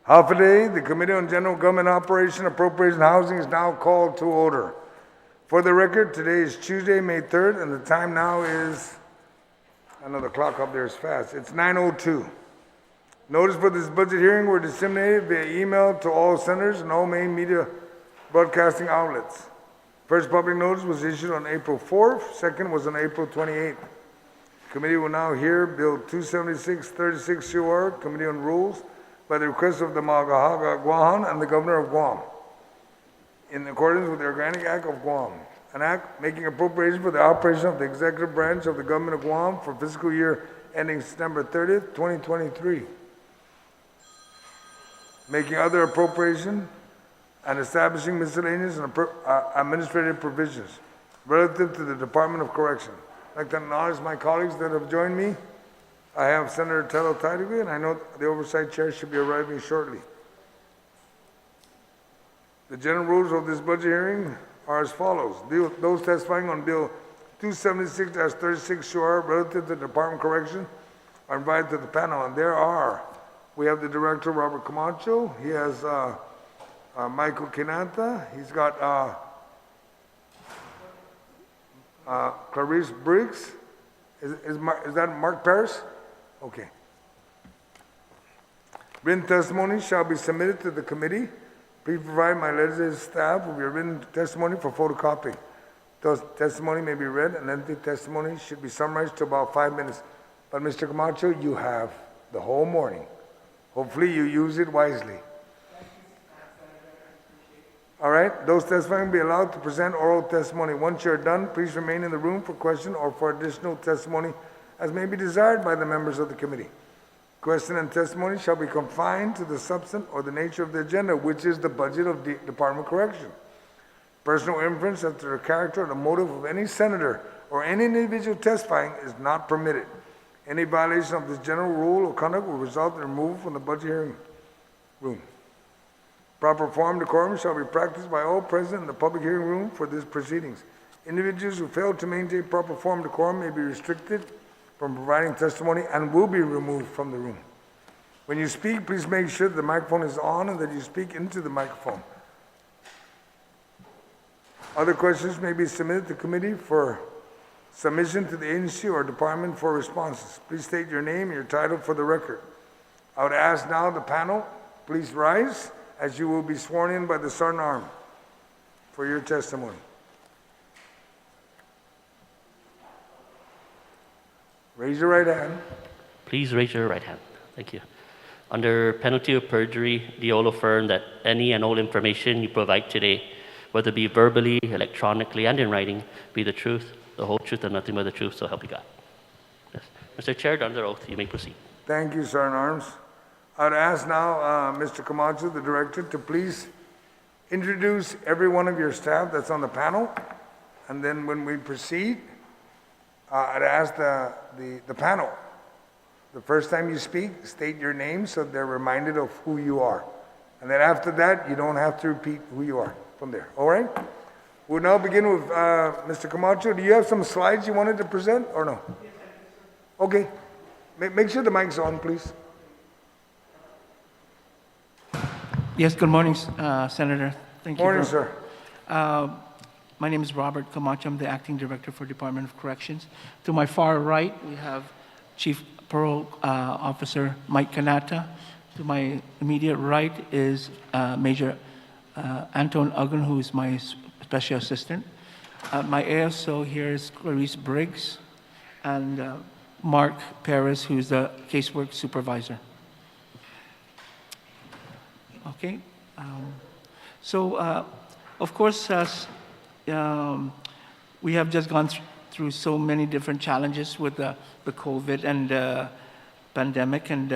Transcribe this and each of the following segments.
Half a day, the Committee on General Government Operation, Appropriations and Housing is now called to order. For the record, today is Tuesday, May 3rd, and the time now is, I know the clock up there is fast, it's 9:02. Notice for this budget hearing were disseminated via email to all senators and all main media broadcasting outlets. First public notice was issued on April 4th, second was on April 28th. Committee will now hear Bill 276-36 COR, Committee on Rules, by the request of the I Maga'hågan Guåhan and the Governor of Guam, in accordance with the Organic Act of Guam, an act making appropriation for the operation of the executive branch of the Government of Guam for fiscal year ending September 30th, 2023, making other appropriation and establishing miscellaneous and administrative provisions relative to the Department of Correction. I'd like to acknowledge my colleagues that have joined me. I have Senator Tello Taidugui, and I know the Oversight Chair should be arriving shortly. The general rules of this budget hearing are as follows. Those testifying on Bill 276-36 COR relative to the Department of Correction are invited to the panel, and we have the Director, Robert Camacho. He has Michael Kinanta. He's got Clarice Briggs. Is that Mark Paris? Okay. Written testimony shall be submitted to the committee. Please provide my legislative staff with your written testimony for photocopy. Those testimony may be read, and lengthy testimony should be summarized to about 5 minutes. But Mr. Camacho, you have the whole morning. Hopefully you use it wisely. All right, those testifying will be allowed to present oral testimony. Once you're done, please remain in the room for question or for additional testimony as may be desired by the members of the committee. Question and testimony shall be confined to the substance or the nature of the agenda, which is the budget of the Department of Correction. Personal inference as to the character or the motive of any senator or any individual testifying is not permitted. Any violation of this general rule of conduct will result in removal from the budget hearing room. Proper form decorum shall be practiced by all present in the public hearing room for these proceedings. Individuals who fail to maintain proper form decorum may be restricted from providing testimony and will be removed from the room. When you speak, please make sure the microphone is on and that you speak into the microphone. Other questions may be submitted to the committee for submission to the agency or department for responses. Please state your name and your title for the record. I would ask now the panel, please rise as you will be sworn in by the Sergeant at Arms for your testimony. Raise your right hand. Please raise your right hand. Thank you. Under penalty of perjury, do you all affirm that any and all information you provide today, whether it be verbally, electronically, and in writing, be the truth, the whole truth, and nothing but the truth, so help you God? Yes. Mr. Chair, under oath, you may proceed. Thank you, Sergeant at Arms. I would ask now Mr. Camacho, the Director, to please introduce every one of your staff that's on the panel, and then when we proceed, I'd ask the panel, the first time you speak, state your name so they're reminded of who you are. And then after that, you don't have to repeat who you are from there, all right? We'll now begin with Mr. Camacho. Do you have some slides you wanted to present or no? Yes, sir. Okay. Make sure the mic's on, please. Yes, good morning, Senator. Thank you. Morning, sir. My name is Robert Camacho. I'm the Acting Director for Department of Corrections. To my far right, we have Chief Parole Officer Mike Kanata. To my immediate right is Major Anton Uggan, who is my Special Assistant. My ASO here is Clarice Briggs, and Mark Perez, who is the Casework Supervisor. Okay, of course, we have just gone through so many different challenges with the COVID and pandemic, and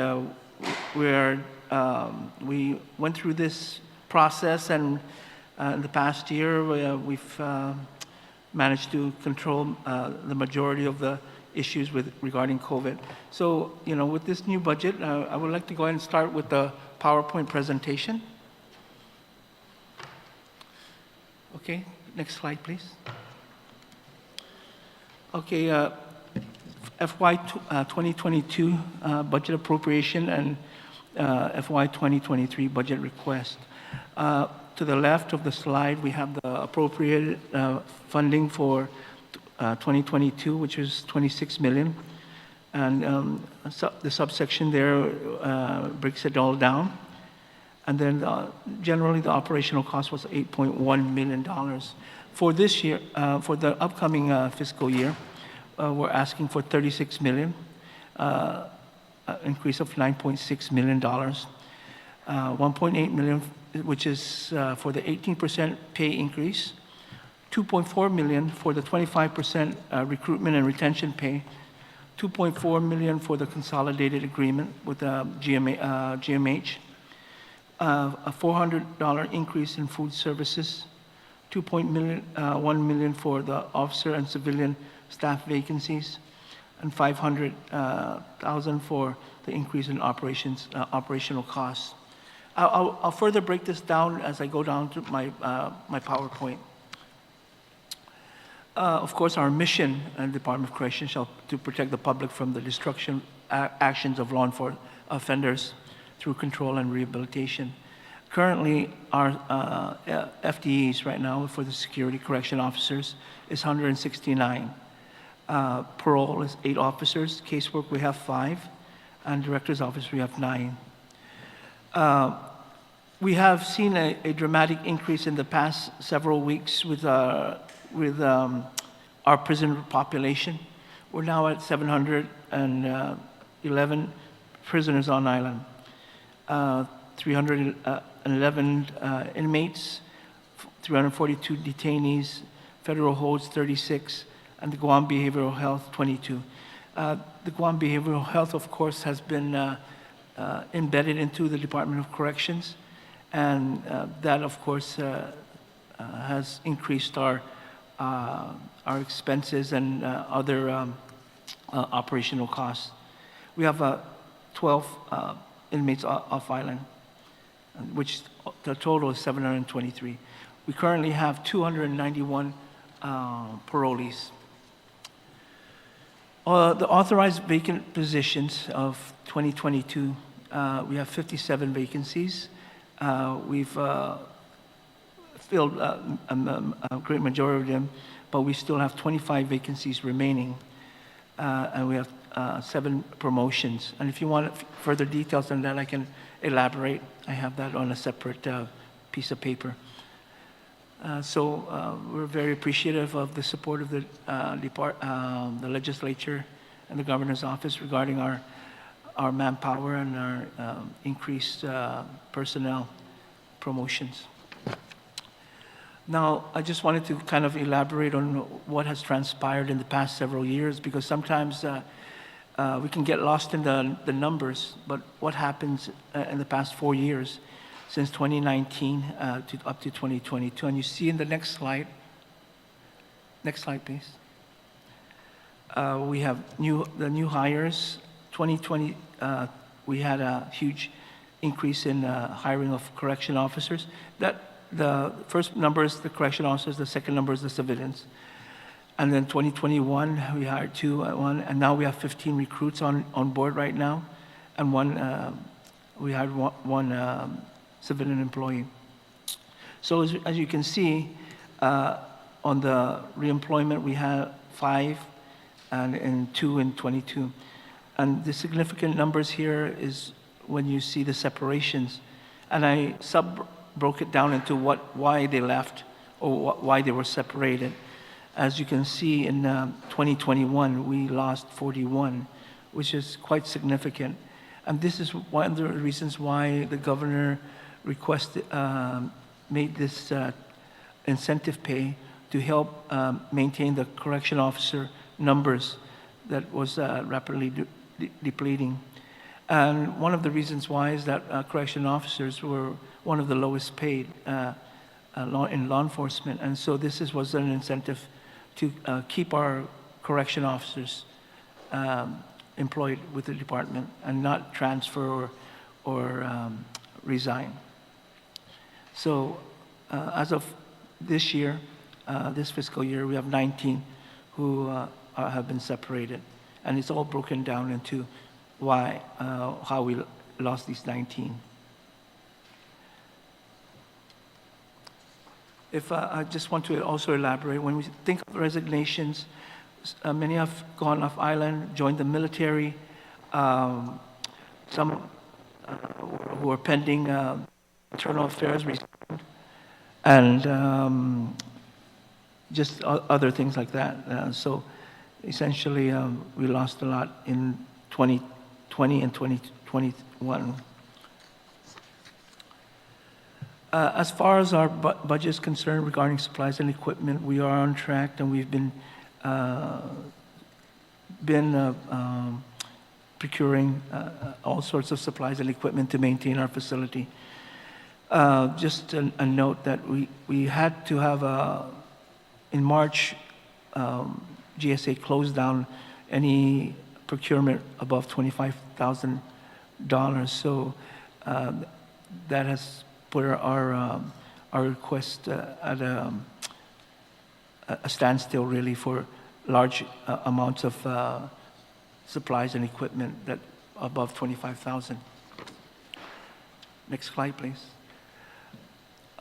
we went through this process, and in the past year, we've managed to control the majority of the issues regarding COVID. So, with this new budget, I would like to go ahead and start with the PowerPoint presentation. Okay, next slide, please. Okay, FY 2022 budget appropriation and FY23 Budget Request. To the left of the slide, we have the appropriated funding for 2022, which is $26 million. And the subsection there breaks it all down. And then generally the operational cost was $8.1 million. For this year, for the upcoming fiscal year, we're asking for $36 million, increase of $9.6 million. 1.8 million, which is for the 18% pay increase, 2.4 million for the 25% recruitment and retention pay, 2.4 million for the consolidated agreement with GMH, a $400 increase in food services, 1 million for the officer and civilian staff vacancies, and 500,000 for the increase in operational costs. I'll further break this down as I go down to my PowerPoint. Of course, our mission in the Department of Corrections shall to protect the public from the destruction actions of law enforcement offenders through control and rehabilitation. Currently, our FTEs right now for the security correction officers is 169. Parole is 8 officers. Casework, we have 5. And director's office, we have 9. We have seen a dramatic increase in the past several weeks with our prison population. We're now at 711 prisoners on island, 311 inmates, 342 detainees, federal holds 36, and the Guam Behavioral Health 22. The Guam Behavioral Health, of course, has been embedded into the Department of Corrections, and that, of course, has increased our expenses and other operational costs. We have 12 inmates off island, which the total is 723. We currently have 291 parolees. The authorized vacant positions of 2022, we have 57 vacancies. We've filled a great majority of them, but we still have 25 vacancies remaining, and we have 7 promotions. And if you want further details on that, I can elaborate. I have that on a separate piece of paper. So we're very appreciative of the support of the legislature and the governor's office regarding our manpower and our increased personnel promotions. Now, I just wanted to kind of elaborate on what has transpired in the past several years, because sometimes we can get lost in the numbers, but what happens in the past 4 years, since 2019 up to 2022. And you see in the next slide, please. We have the new hires. 2020, we had a huge increase in hiring of correction officers. The first number is the correction officers, the second number is the civilians. And then 2021, we hired 2 at one, and now we have 15 recruits on board right now, and we hired one civilian employee. So as you can see, on the reemployment, we have 5 and 2 in 22. And the significant numbers here is when you see the separations. And I broke it down into why they left or why they were separated. As you can see, in 2021, we lost 41, which is quite significant. And this is one of the reasons why the governor made this incentive pay to help maintain the correction officer numbers that was rapidly depleting. And one of the reasons why is that correction officers were one of the lowest paid in law enforcement. And so this was an incentive to keep our correction officers employed with the department and not transfer or resign. So as of this year, this fiscal year, we have 19 who have been separated. And it's all broken down into how we lost these 19. If I just want to also elaborate, when we think of resignations, many have gone off island, joined the military, some who are pending internal affairs, and just other things like that. So essentially, we lost a lot in 2020 and 2021. As far as our budget is concerned regarding supplies and equipment, we are on track, and we've been procuring all sorts of supplies and equipment to maintain our facility. Just a note that we had to have in March, GSA closed down any procurement above $25,000. So that has put our request at a standstill, really, for large amounts of supplies and equipment that above 25,000. Next slide, please.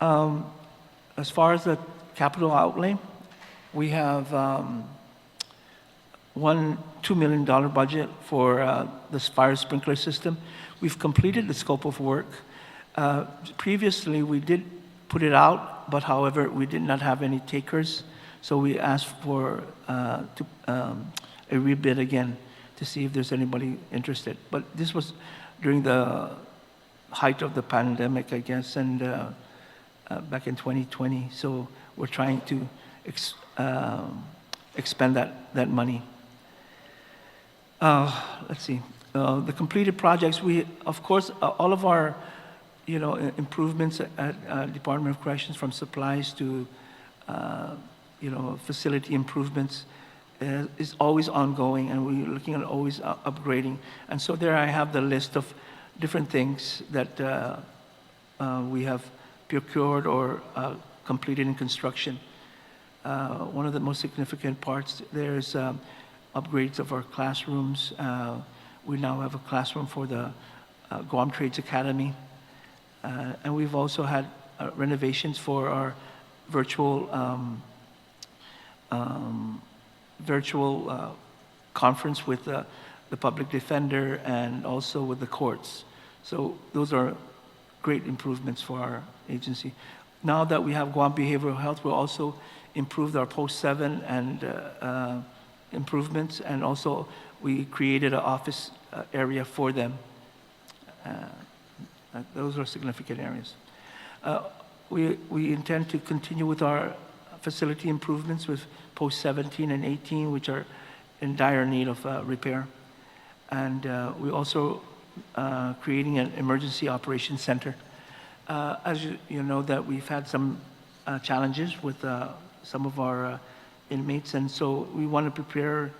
As far as the capital outlay, we have $2 million budget for this fire sprinkler system. We've completed the scope of work. Previously, we did put it out, but however, we did not have any takers, so we asked for a rebid again to see if there's anybody interested. But this was during the height of the pandemic, I guess, and back in 2020. So we're trying to expend that money. Let's see. The completed projects, of course, all of our improvements at Department of Corrections, from supplies to facility improvements, is always ongoing, and we're looking at always upgrading. And so there I have the list of different things that we have procured or completed in construction. One of the most significant parts there is upgrades of our classrooms. We now have a classroom for the Guam Trades Academy. And we've also had renovations for our virtual conference with the public defender and also with the courts. So those are great improvements for our agency. Now that we have Guam Behavioral Health, we'll also improve our post-7 and improvements, and also we created an office area for them. Those are significant areas. We intend to continue with our facility improvements with post 17 and 18, which are in dire need of repair. And we also creating an emergency operations center. As you know, that we've had some challenges with some of our inmates, and so we want to prepare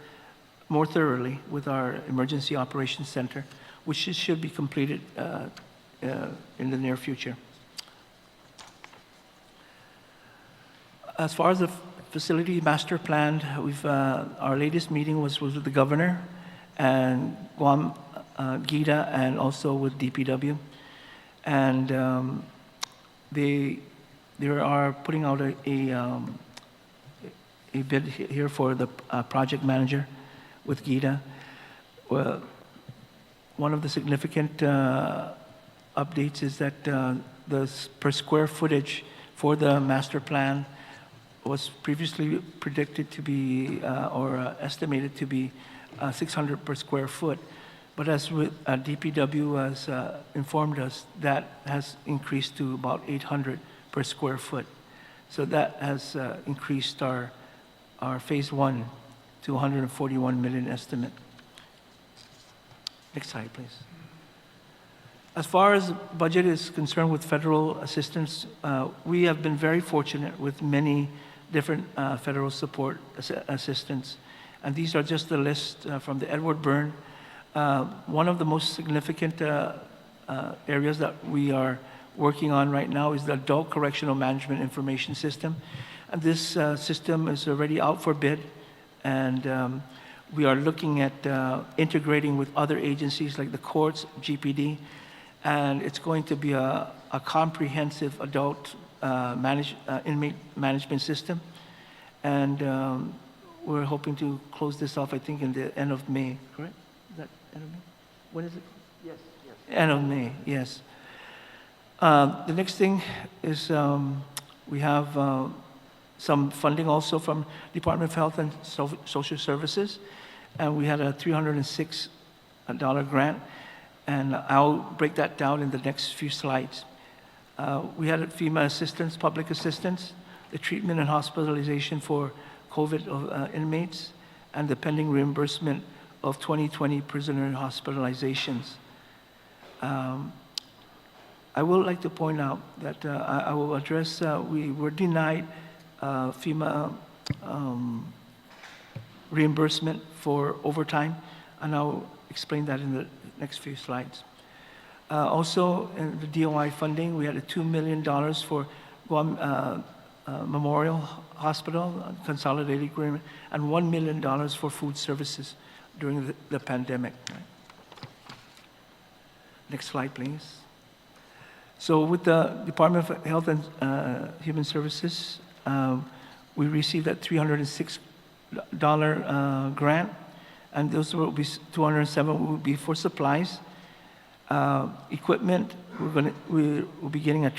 more thoroughly with our emergency operations center, which should be completed in the near future. As far as the facility master plan, our latest meeting was with the governor and Guam GIDA, and also with DPW, and they are putting out a bid here for the project manager with GIDA. Well, one of the significant updates is that the per square footage for the master plan was previously predicted to be or estimated to be 600 per square foot. But as DPW has informed us, that has increased to about 800 per square foot. So that has increased our phase 1 to 141 million estimate. Next slide, please. As far as budget is concerned with federal assistance, we have been very fortunate with many different federal support assistance. And these are just the list from the Edward Byrne. One of the most significant areas that we are working on right now is the Adult Correctional Management Information System. And this system is already out for bid, and we are looking at integrating with other agencies like the courts, GPD, and it's going to be a comprehensive adult inmate management system. And we're hoping to close this off, I think, in the end of May, correct? Is that end of May? When is it? Yes. End of May, yes. The next thing is we have some funding also from Department of Health and Social Services, and we had a $306 grant, and I'll break that down in the next few slides. We had FEMA assistance, public assistance, the treatment and hospitalization for COVID inmates, and the pending reimbursement of 2020 prisoner hospitalizations. I would like to point out that I will address, we were denied FEMA reimbursement for overtime, and I'll explain that in the next few slides. Also, in the DOI funding, we had a $2 million for Guam Memorial Hospital, consolidated agreement, and $1 million for food services during the pandemic. Next slide, please. So with the Department of Health and Human Services, we received that $306 grant, and those will be $207 will be for supplies. Equipment, we will be getting a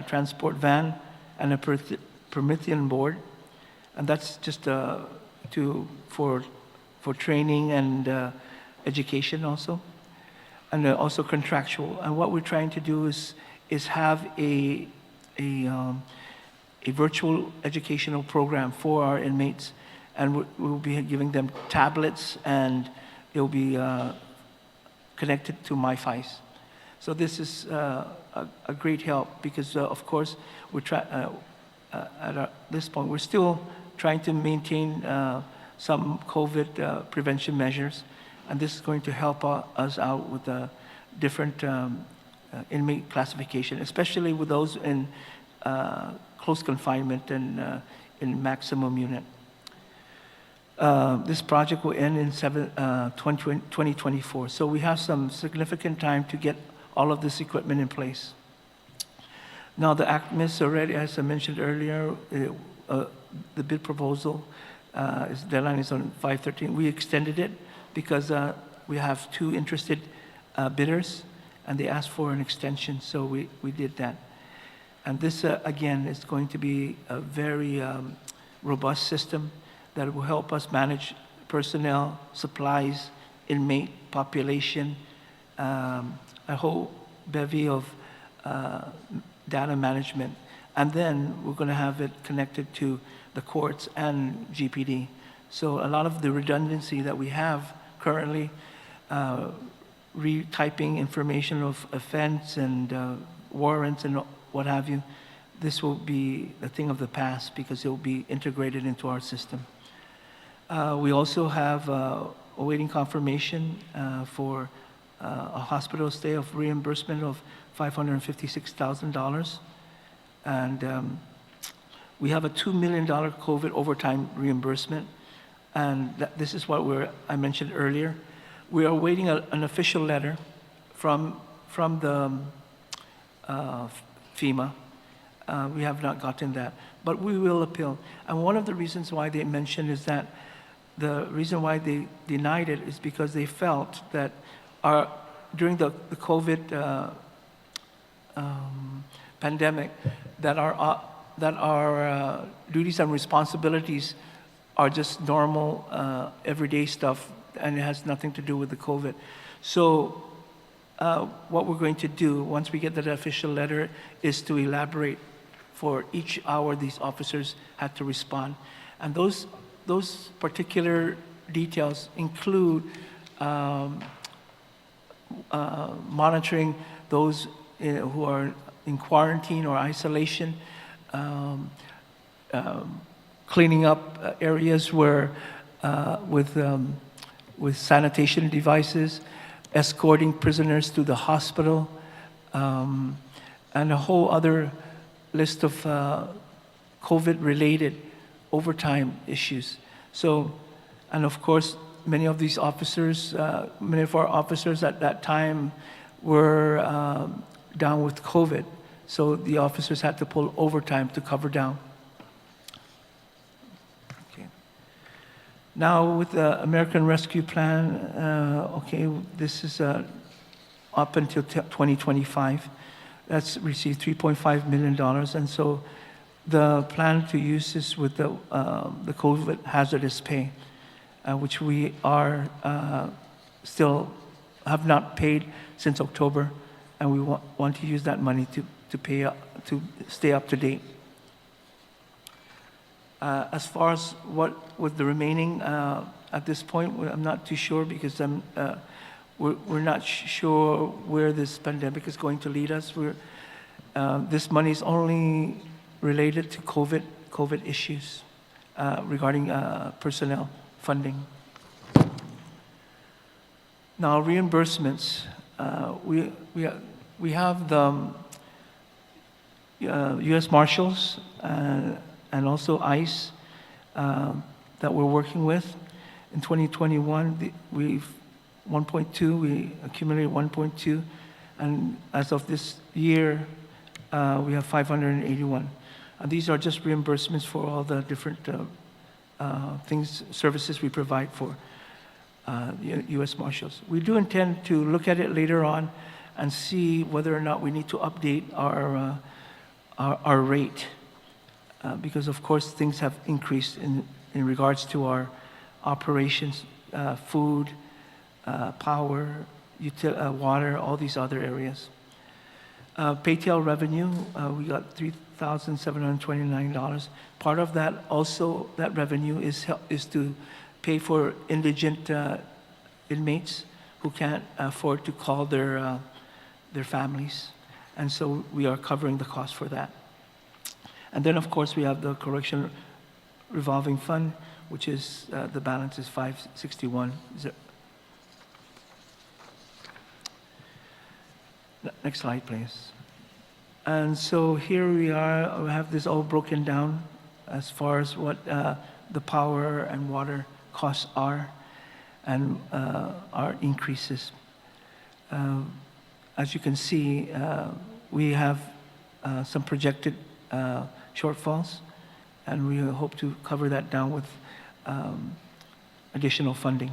transport van and a Promethean board, and that's just for training and education also, and also contractual. And what we're trying to do is have a virtual educational program for our inmates, and we'll be giving them tablets, and they'll be connected to MiFi. So this is a great help because, of course, at this point, we're still trying to maintain some COVID prevention measures, and this is going to help us out with the different inmate classification, especially with those in close confinement and in maximum unit. This project will end in 2024, so we have some significant time to get all of this equipment in place. Now, the ACMIS already, as I mentioned earlier, the bid proposal deadline is on 5/13. We extended it because we have 2 interested bidders, and they asked for an extension, so we did that. And this, again, is going to be a very robust system that will help us manage personnel, supplies, inmate population, a whole bevy of data management. And then we're going to have it connected to the courts and GPD. So a lot of the redundancy that we have currently, retyping information of offense and warrants and what have you, this will be a thing of the past because it will be integrated into our system. We also have awaiting confirmation for a hospital stay of reimbursement of $556,000. And we have a $2 million COVID overtime reimbursement. And this is what I mentioned earlier. We are awaiting an official letter from the FEMA. We have not gotten that, but we will appeal. And one of the reasons why they mentioned is that the reason why they denied it is because they felt that during the COVID pandemic, that our duties and responsibilities are just normal, everyday stuff, and it has nothing to do with the COVID. So what we're going to do, once we get that official letter, is to elaborate for each hour these officers had to respond. And those particular details include monitoring those who are in quarantine or isolation, cleaning up areas where with sanitation devices, escorting prisoners to the hospital, and a whole other list of COVID-related overtime issues. So, and of course, many of our officers at that time were down with COVID, so the officers had to pull overtime to cover down. Okay. Now with the American Rescue Plan, okay, this is up until 2025. That's received $3.5 million, and so the plan to use this with the COVID hazardous pay, which we are still have not paid since October, and we want to use that money to pay to stay up to date. As far as what with the remaining at this point, I'm not too sure because we're not sure where this pandemic is going to lead us. This money is only related to COVID issues regarding personnel funding. Now reimbursements, we have the U.S. Marshals and also ICE that we're working with. In 2021, we accumulated 1.2, and as of this year, we have 581. These are just reimbursements for all the different services we provide for U.S. Marshals. We do intend to look at it later on and see whether or not we need to update our rate, because of course things have increased in regards to our operations, food, power, water, all these other areas. Paytail revenue, we got $3,729. Part of that also, that revenue is to pay for indigent inmates who can't afford to call their families. And so we are covering the cost for that. And then of course we have the correction revolving fund, which is, the balance is 561. Next slide, please. And so here we are, we have this all broken down as far as what the power and water costs are and our increases. As you can see, we have some projected shortfalls, and we hope to cover that down with additional funding.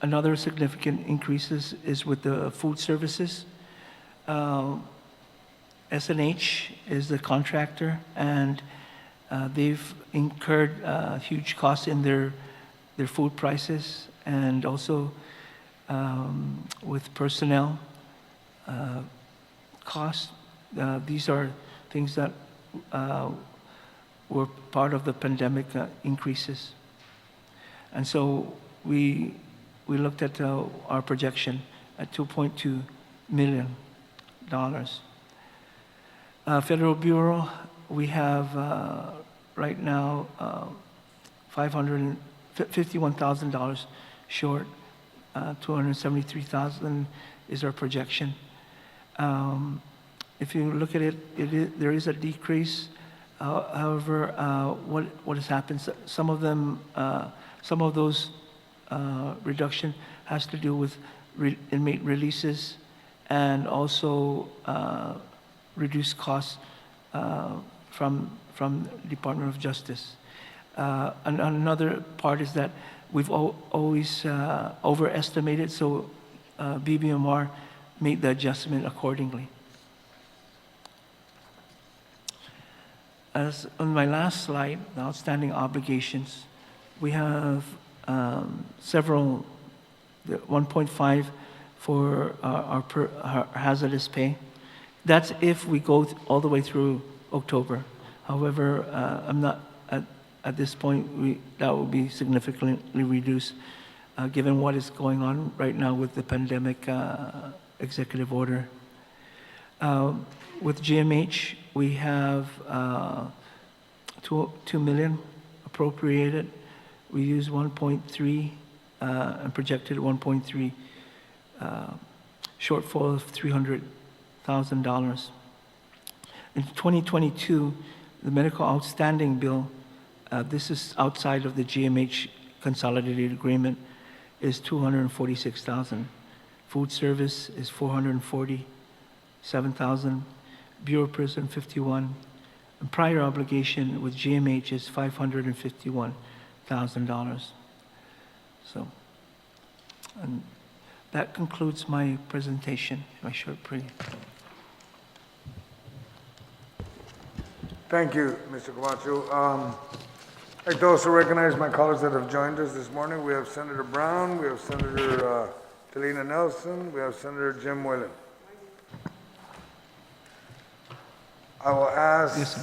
Another significant increases is with the food services. SNH is the contractor, and they've incurred huge costs in their food prices, and also with personnel costs. These are things that were part of the pandemic increases. And so we looked at our projection at $2.2 million. Federal Bureau, we have right now $51,000 short. $273,000 is our projection. If you look at it, there is a decrease. However, what has happened? Some of those reduction has to do with inmate releases and also reduced costs from Department of Justice. And another part is that we've always overestimated, so BBMR made the adjustment accordingly. As on my last slide, the outstanding obligations, we have several, 1.5 for our hazardous pay. That's if we go all the way through October. However, I'm not at this point, that will be significantly reduced given what is going on right now with the pandemic executive order. With GMH, we have $2 million appropriated. We use 1.3 and projected 1.3, shortfall of $300,000. In 2022, the medical outstanding bill, this is outside of the GMH consolidated agreement, is $246,000. Food service is 447,000. Bureau of Prison 51. And prior obligation with GMH is $551,000. So, and that concludes my presentation, my short Thank you, Mr. Camacho. I'd like to also recognize my colleagues that have joined us this morning. We have Senator Brown, we have Senator Talina Nelson, we have Senator Jim Whalen. I will ask, Yes, sir.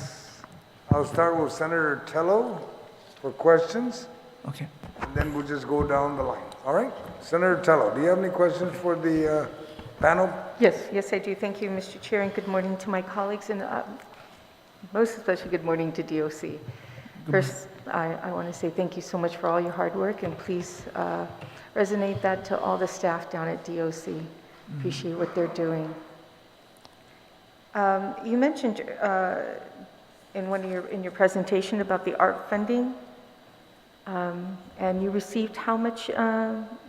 I'll start with Senator Tello for questions, Okay. and then we'll just go down the line. All right? Senator Tello, do you have any questions for the panel? Yes, I do. Thank you, Mr. Chair, and good morning to my colleagues, and most especially good morning to DOC. First, I want to say thank you so much for all your hard work, and please resonate that to all the staff down at DOC. Appreciate what they're doing. You mentioned in your presentation about the ARP funding, and you received how much,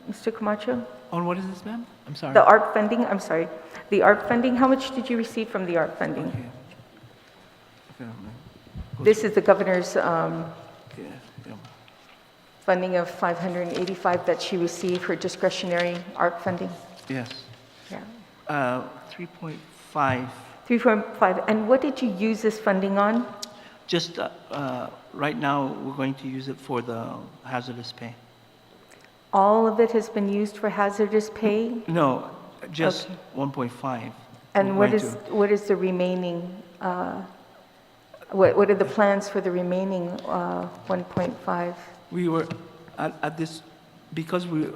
Mr. Camacho? On what is this, ma'am? I'm sorry. The ARP funding, I'm sorry. The ARP funding, how much did you receive from the ARP funding? Okay. Okay, ma'am. This is the governor's Yeah, yeah. funding of $585 that she received for discretionary ARP funding. Yes. Yeah. 3.5. 3.5. And what did you use this funding on? Just right now, we're going to use it for the hazardous pay. All of it has been used for hazardous pay? No, just Okay. 1.5. And We're what going is the remaining, what are the plans for the remaining 1.5? We were at this, because we,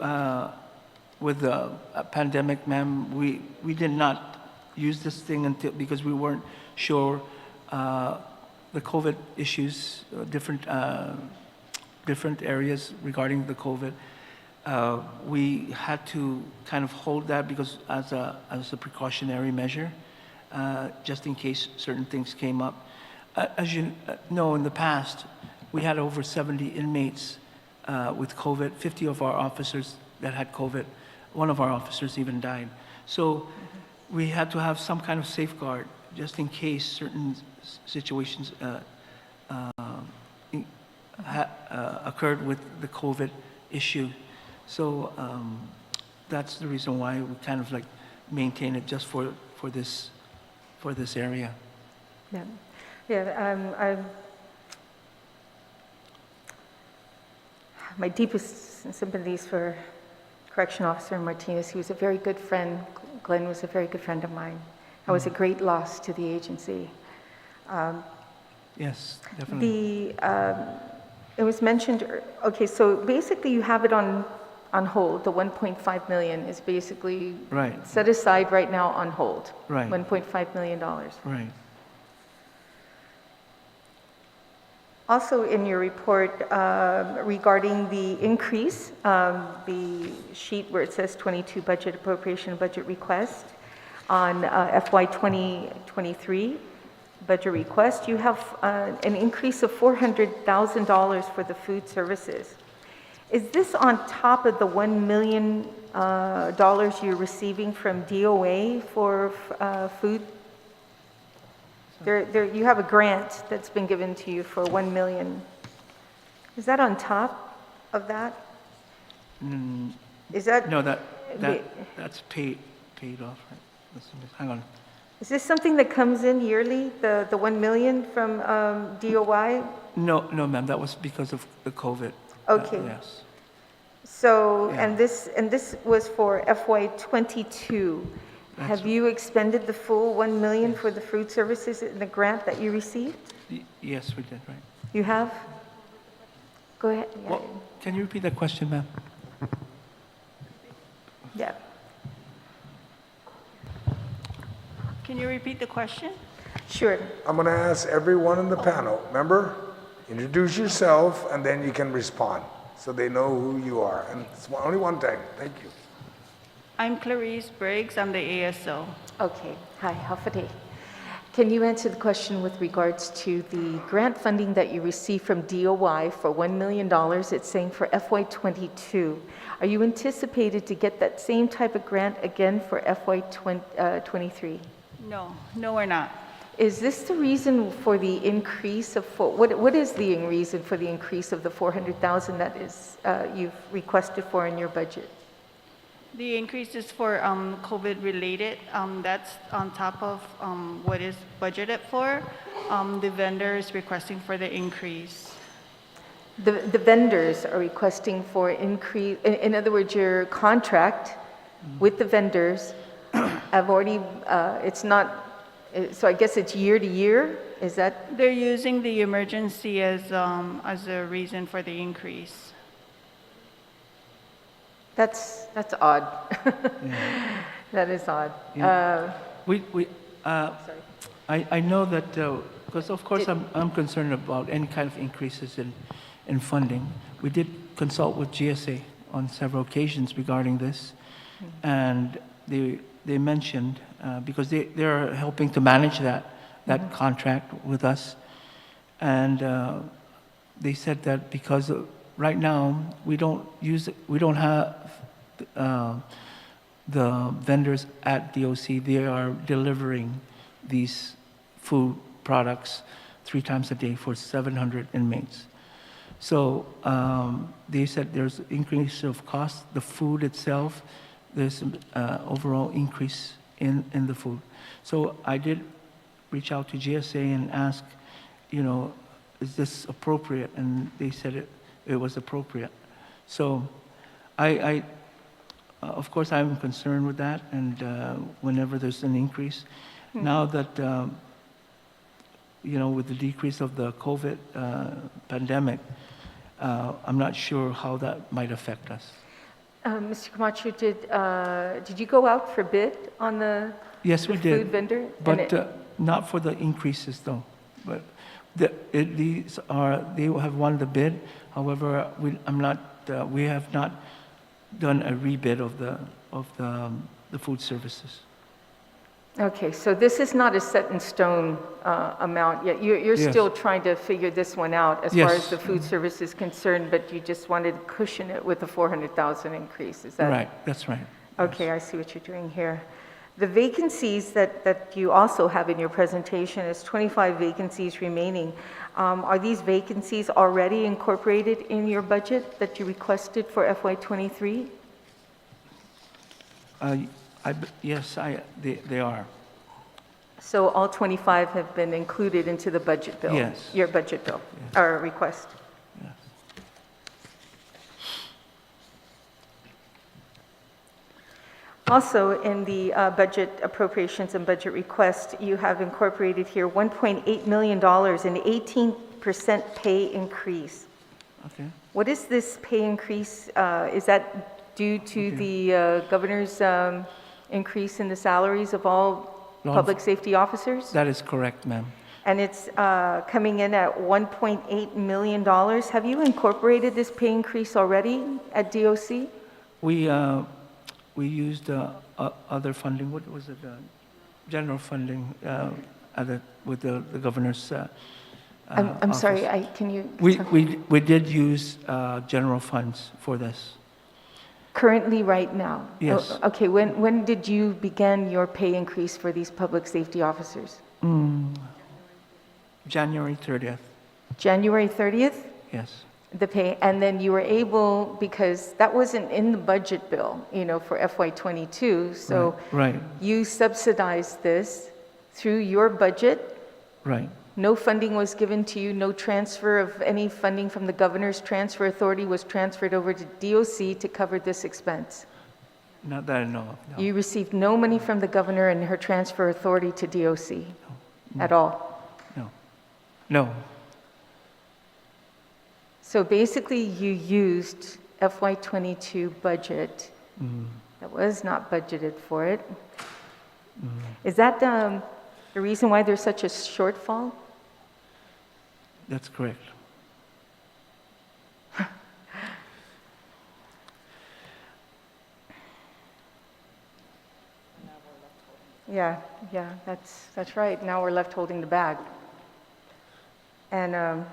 with the pandemic, ma'am, we did not use this thing until, because we weren't sure the COVID issues, different areas regarding the COVID. We had to kind of hold that because as a precautionary measure, just in case certain things came up. As you know, in the past, we had over 70 inmates with COVID, 50 of our officers that had COVID. One of our officers even died. So we had to have some kind of safeguard just in case certain situations occurred with the COVID issue. So that's the reason why we kind of like maintain it just for this area. Yeah. Yeah, my deepest sympathies for Correction Officer Martinez. He was a very good friend. Glenn was a very good friend of mine. That was a great loss to the agency. Yes, definitely. It was mentioned, okay, so basically you have it on hold. The 1.5 million is basically Right. set aside right now on hold. Right. $1.5 million. Right. Also in your report regarding the increase, the sheet where it says 22 budget appropriation budget request on FY23 budget request, you have an increase of $400,000 for the food services. Is this on top of the $1 million you're receiving from DOA for food? You have a grant that's been given to you for $1 million. Is that on top of that? Is that? No, that's paid off, right? Hang on. Is this something that comes in yearly, the $1 million from DOI? No, ma'am, that was because of the COVID. Okay. Yes. So, Yeah. and this was for FY22. Have you expended the full $1 million for the food services in the grant that you received? Yes, we did, right. You have? Go ahead. Yeah. Well, can you repeat that question, ma'am? Yeah. Can you repeat the question? Sure. I'm going to ask everyone in the panel, remember, introduce yourself and then you can respond so they know who you are. And it's only one time. Thank you. I'm Clarice Briggs. I'm the ASO. Okay. Hi, Hafade. Can you answer the question with regards to the grant funding that you received from DOI for $1 million? It's saying for FY22. Are you anticipated to get that same type of grant again for FY23? No, we're not. Is this the reason for the increase of, what is the reason for the increase of the 400,000 that is, you've requested for in your budget? The increase is for COVID related. That's on top of what is budgeted for. The vendor is requesting for the increase. The vendors are requesting for increase, in other words, your contract with the vendors have already, it's not, so I guess it's year to year, is that? They're using the emergency as a reason for the increase. That's odd. Yeah. That is odd. Yeah. Sorry. I know that, because of course I'm concerned about any kind of increases in funding. We did consult with GSA on several occasions regarding this, and they mentioned, because they're helping to manage that contract with us, and they said that because right now we don't have the vendors at DOC. They are delivering these food products 3 times a day for 700 inmates. So they said there's increase of cost, the food itself, there's overall increase in the food. So I did reach out to GSA and ask, is this appropriate? And they said it was appropriate. So of course, I'm concerned with that, and whenever there's an increase. Now that, with the decrease of the COVID pandemic, I'm not sure how that might affect us. Mr. Camacho, did you go out for bid on the Yes, we did. food vendor? But not for the increases, though. But they have won the bid. However, we have not done a rebid of the food services. Okay, so this is not a set in stone amount yet. You're Yes. still trying to figure this one out as far Yes. as the food service is concerned, but you just wanted to cushion it with the 400,000 increase. Is that Right, that's right. Okay, I see what you're doing here. The vacancies that you also have in your presentation is 25 vacancies remaining. Are these vacancies already incorporated in your budget that you requested for FY23? Yes, they are. So all 25 have been included into the budget bill? Yes. Your budget bill, Yes. or request? Yes. Also, in the budget appropriations and budget request, you have incorporated here $1.8 million, an 18% pay increase. Okay. What is this pay increase? Is that due to the governor's increase in the salaries of all public safety officers? That is correct, ma'am. And it's coming in at $1.8 million. Have you incorporated this pay increase already at DOC? We used other funding. What was it? General funding with the governor's. I'm sorry. office. Can you? We did use general funds for this. Currently, right now? Yes. Oh, okay. When did you begin your pay increase for these public safety officers? January 30th. January 30th? Yes. The pay, and then you were able, because that wasn't in the budget bill, for FY22, so Right. you subsidized this through your budget. Right. No funding was given to you, no transfer of any funding from the governor's transfer authority was transferred over to DOC to cover this expense. Not that I know of. No. You received no money from the governor and her transfer authority to DOC at all. No. No. So basically, you used FY22 budget that was not budgeted for it. Is that the reason why there's such a shortfall? That's correct. yeah, that's right. Now we're left holding the bag. And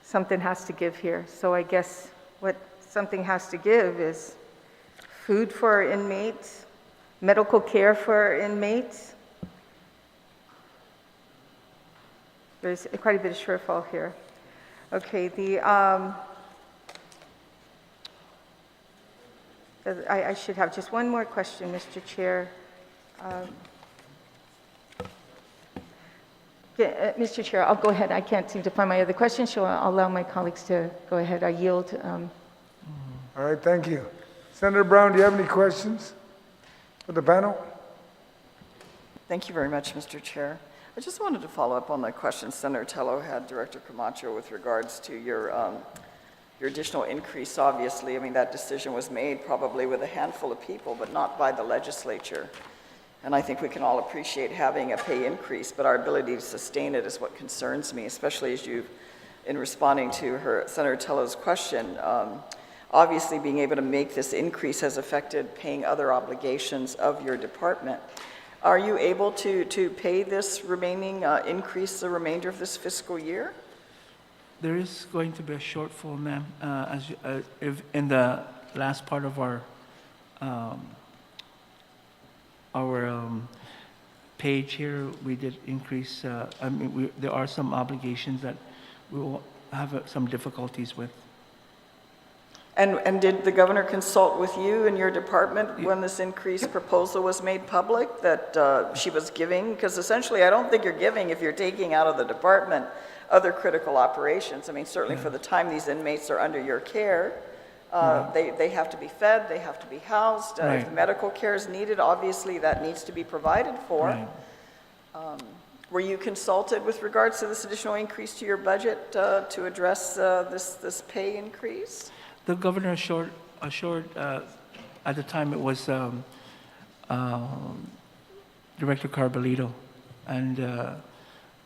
something has to give here. So I guess what something has to give is food for our inmates, medical care for our inmates. There's quite a bit of shortfall here. Okay, I should have just one more question, Mr. Chair. Mr. Chair, I'll go ahead. I can't seem to find my other question, so I'll allow my colleagues to go ahead. I yield. All right, thank you. Senator Brown, do you have any questions for the panel? Thank you very much, Mr. Chair. I just wanted to follow up on the question Senator Tello had, Director Camacho, with regards to your additional increase. Obviously, I mean, that decision was made probably with a handful of people, but not by the legislature. And I think we can all appreciate having a pay increase, but our ability to sustain it is what concerns me, especially as in responding to Senator Tello's question. Obviously, being able to make this increase has affected paying other obligations of your department. Are you able to pay this remaining increase the remainder of this fiscal year? There is going to be a shortfall, ma'am, if in the last part of our page here, we did increase. There are some obligations that we will have some difficulties with. And did the governor consult with you and your department when this increase proposal was made public that she was giving? Because essentially, I don't think you're giving if you're taking out of the department other critical operations. I mean, certainly for the time these inmates are under your care, they have to be fed, they have to be housed. If the medical care is needed, obviously that needs to be provided for. Right. Were you consulted with regards to this additional increase to your budget to address this pay increase? The governor assured at the time it was Director Carbolito and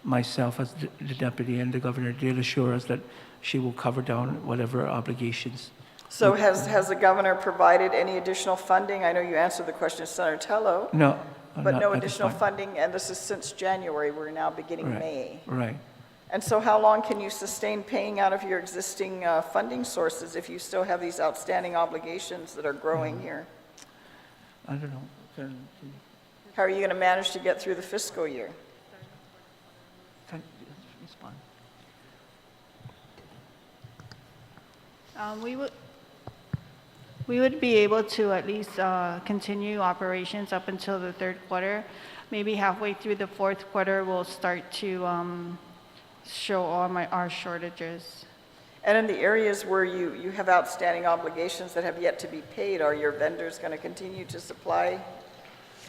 myself as the deputy, and the governor did assure us that she will cover down whatever obligations. So has the governor provided any additional funding? I know you answered the question, Senator Tello. No. But not no at this additional point. funding, and this is since January. We're now beginning May. Right. And so how long can you sustain paying out of your existing funding sources if you still have these outstanding obligations that are growing here? I don't know. How are you going to manage to get through the fiscal year? Can you respond? We would be able to at least continue operations up until the third quarter. Maybe halfway through the fourth quarter, we'll start to show our shortages. And in the areas where you have outstanding obligations that have yet to be paid, are your vendors going to continue to supply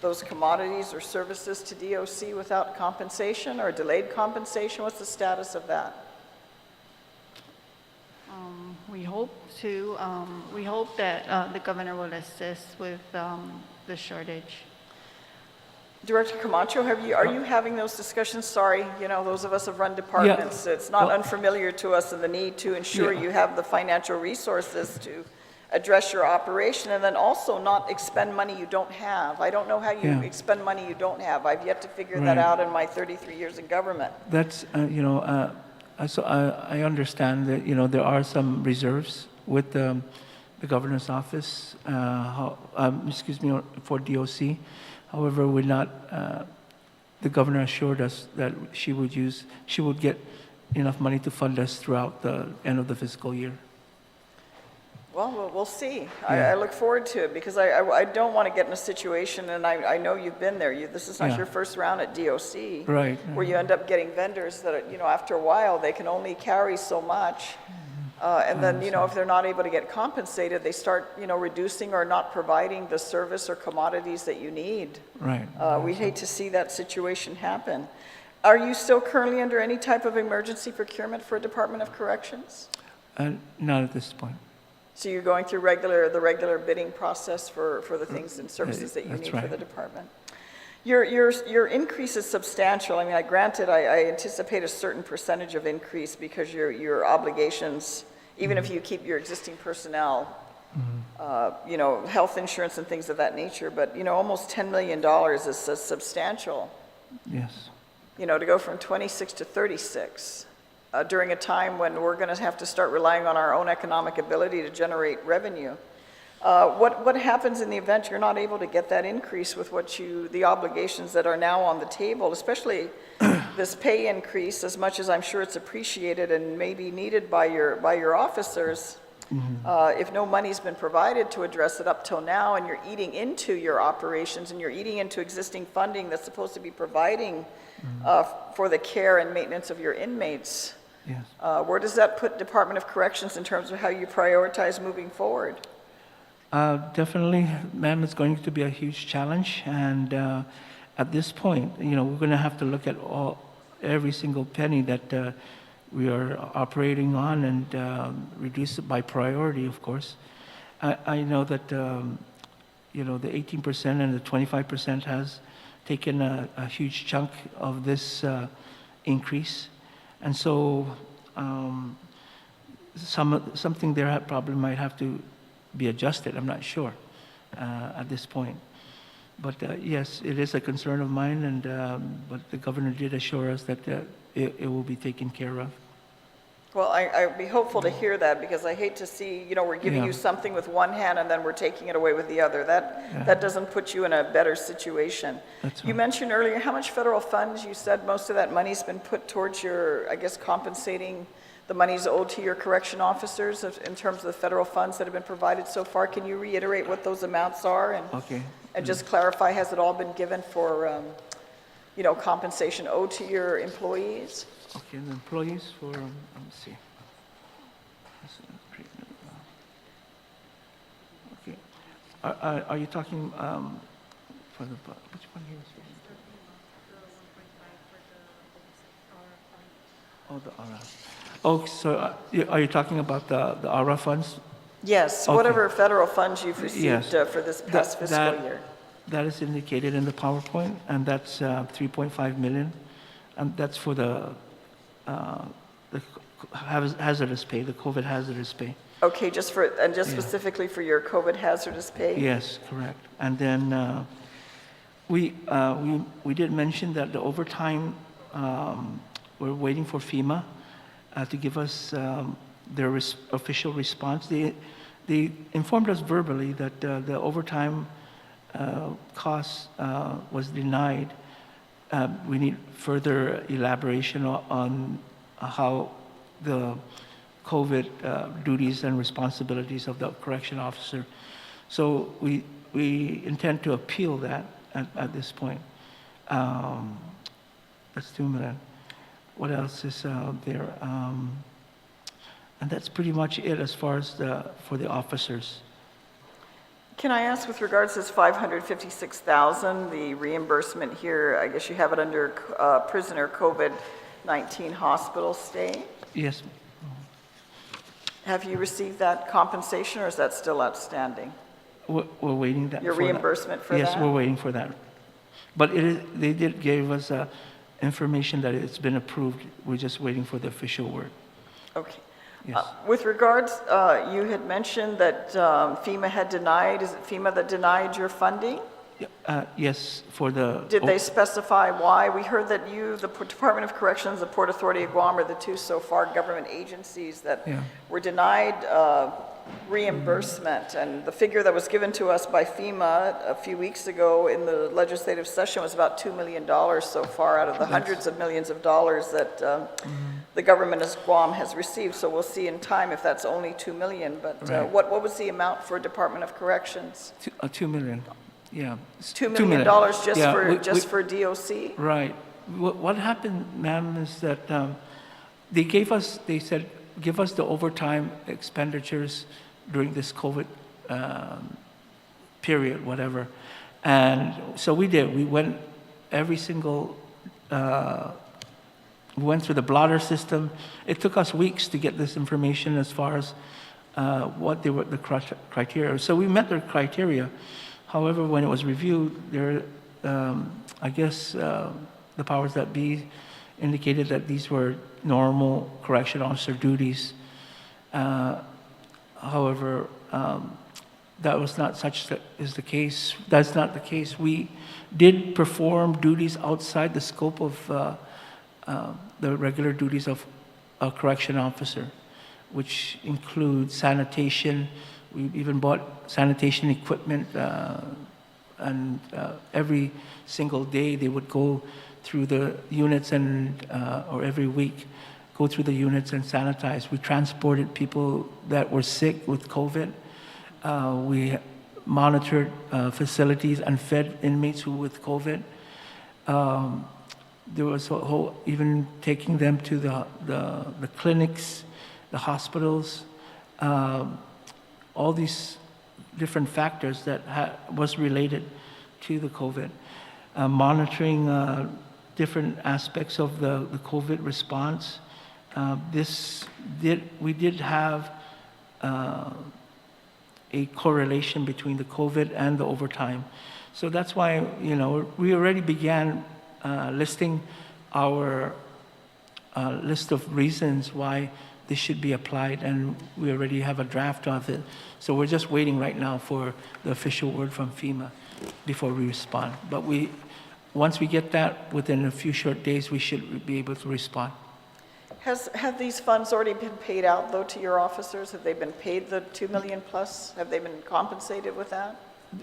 those commodities or services to DOC without compensation or delayed compensation? What's the status of that? We hope to. We hope that the governor will assist with the shortage. Director Camacho, are you having those discussions? Sorry, those of us have run departments. It's not unfamiliar to us, and the need to ensure you have the financial resources to address your operation, and then also not expend money you don't have. I don't know how you expend money you don't have. I've yet to figure that out in my 33 years in government. That's, so I understand that, there are some reserves with the governor's office, for DOC. However, the governor assured us that she would get enough money to fund us throughout the end of the fiscal year. Well, we'll see. I look forward to it because I don't want to get in a situation, and I know you've been there. This is not your first round at DOC, right? Where you end up getting vendors that, after a while, they can only carry so much. And then, if they're not able to get compensated, they start, reducing or not providing the service or commodities that you need. Right. We hate to see that situation happen. Are you still currently under any type of emergency procurement for Department of Corrections? Not at this point. So you're going through the regular bidding process for the things and services that you need for the department? Your increase is substantial. I mean, granted, I anticipate a certain percentage of increase because your obligations, even if you keep your existing personnel, you know, health insurance and things of that nature, but, you know, almost $10 million is substantial, Yes. you know, to go from 26 to 36 during a time when we're going to have to start relying on our own economic ability to generate revenue. What happens in the event you're not able to get that increase with the obligations that are now on the table, especially this pay increase, as much as I'm sure it's appreciated and maybe needed by your officers? If no money's been provided to address it up till now, and you're eating into your operations and you're eating into existing funding that's supposed to be providing for the care and maintenance of your inmates, Yes. where does that put Department of Corrections in terms of how you prioritize moving forward? Definitely, ma'am, it's going to be a huge challenge, and at this point, you know, we're going to have to look at every single penny that we are operating on and reduce it by priority, of course. I know that, you know, the 18% and the 25% has taken a huge chunk of this increase, and so something there probably might have to be adjusted. I'm not sure at this point. But yes, it is a concern of mine, and but the governor did assure us that it will be taken care of. Well, I'd be hopeful to hear that, because I hate to see, you know, we're giving Yeah. you something with one hand and then we're taking it away with the other. That doesn't put you in a better situation. That's You right. mentioned earlier how much federal funds, you said most of that money's been put towards your, I guess, compensating the monies owed to your correction officers in terms of the federal funds that have been provided so far. Can you reiterate what those amounts are, Okay. and just clarify, has it all been given for, you know, compensation owed to your employees? Okay, the employees for, let me see. Okay. Are you talking for the, which one here is? Oh, the ARA. Oh, so are you talking about the ARA funds? Yes, Okay. whatever federal funds you've received Yes. for this past fiscal year. That is indicated in the PowerPoint, and that's 3.5 million, and that's for the hazardous pay, the COVID hazardous pay. Okay, specifically for your COVID hazardous pay? Yes, correct. And then we did mention that the overtime, we're waiting for FEMA to give us their official response. They informed us verbally that the overtime cost was denied. We need further elaboration on how the COVID duties and responsibilities of the correction officer. So we intend to appeal that at this point. That's 2 million. What else is there? And that's pretty much it as far as for the officers. Can I ask, with regards to this $556,000, the reimbursement here, I guess you have it under prisoner COVID-19 hospital stay? Yes. Have you received that compensation, or is that still outstanding? We're waiting that. Your for that. reimbursement for Yes, that? we're waiting for that. But they did give us information that it's been approved. We're just waiting for the official word. Okay. Yes. With regards, you had mentioned that FEMA had denied, is it FEMA that denied your funding? Yes, for the. Did they specify why? We heard that the Department of Corrections, the Port Authority of Guam are the two so far government agencies that were denied reimbursement. And the figure that was given to us by FEMA a few weeks ago in the legislative session was about $2 million so far out of the hundreds of millions of dollars that the government of Guam has received. So we'll see in time if that's only $2 million. But what was the amount for Department of Corrections? 2 million. Yeah. $2 million just for DOC? Right. What happened, ma'am, is that they said, give us the overtime expenditures during this COVID period, whatever. And so we did. We went every single, we went through the blotter system. It took us weeks to get this information as far as what they were, the criteria. So we met their criteria. However, when it was reviewed, I guess the powers that be indicated that these were normal correction officer duties. However, that was not such is the case. That's not the case. We did perform duties outside the scope of the regular duties of a correction officer, which includes sanitation. We even bought sanitation equipment, and every single day they would go through the units or every week, go through the units and sanitize. We transported people that were sick with COVID. We monitored facilities and fed inmates who with COVID. There was a whole, even taking them to the clinics, the hospitals, all these different factors that was related to the COVID. Monitoring different aspects of the COVID response. We did have a correlation between the COVID and the overtime. So that's why, we already began listing our list of reasons why this should be applied, and we already have a draft of it. So we're just waiting right now for the official word from FEMA before we respond. But once we get that, within a few short days, we should be able to respond. Have these funds already been paid out, though, to your officers? Have they been paid the $2 million plus? Have they been compensated with that?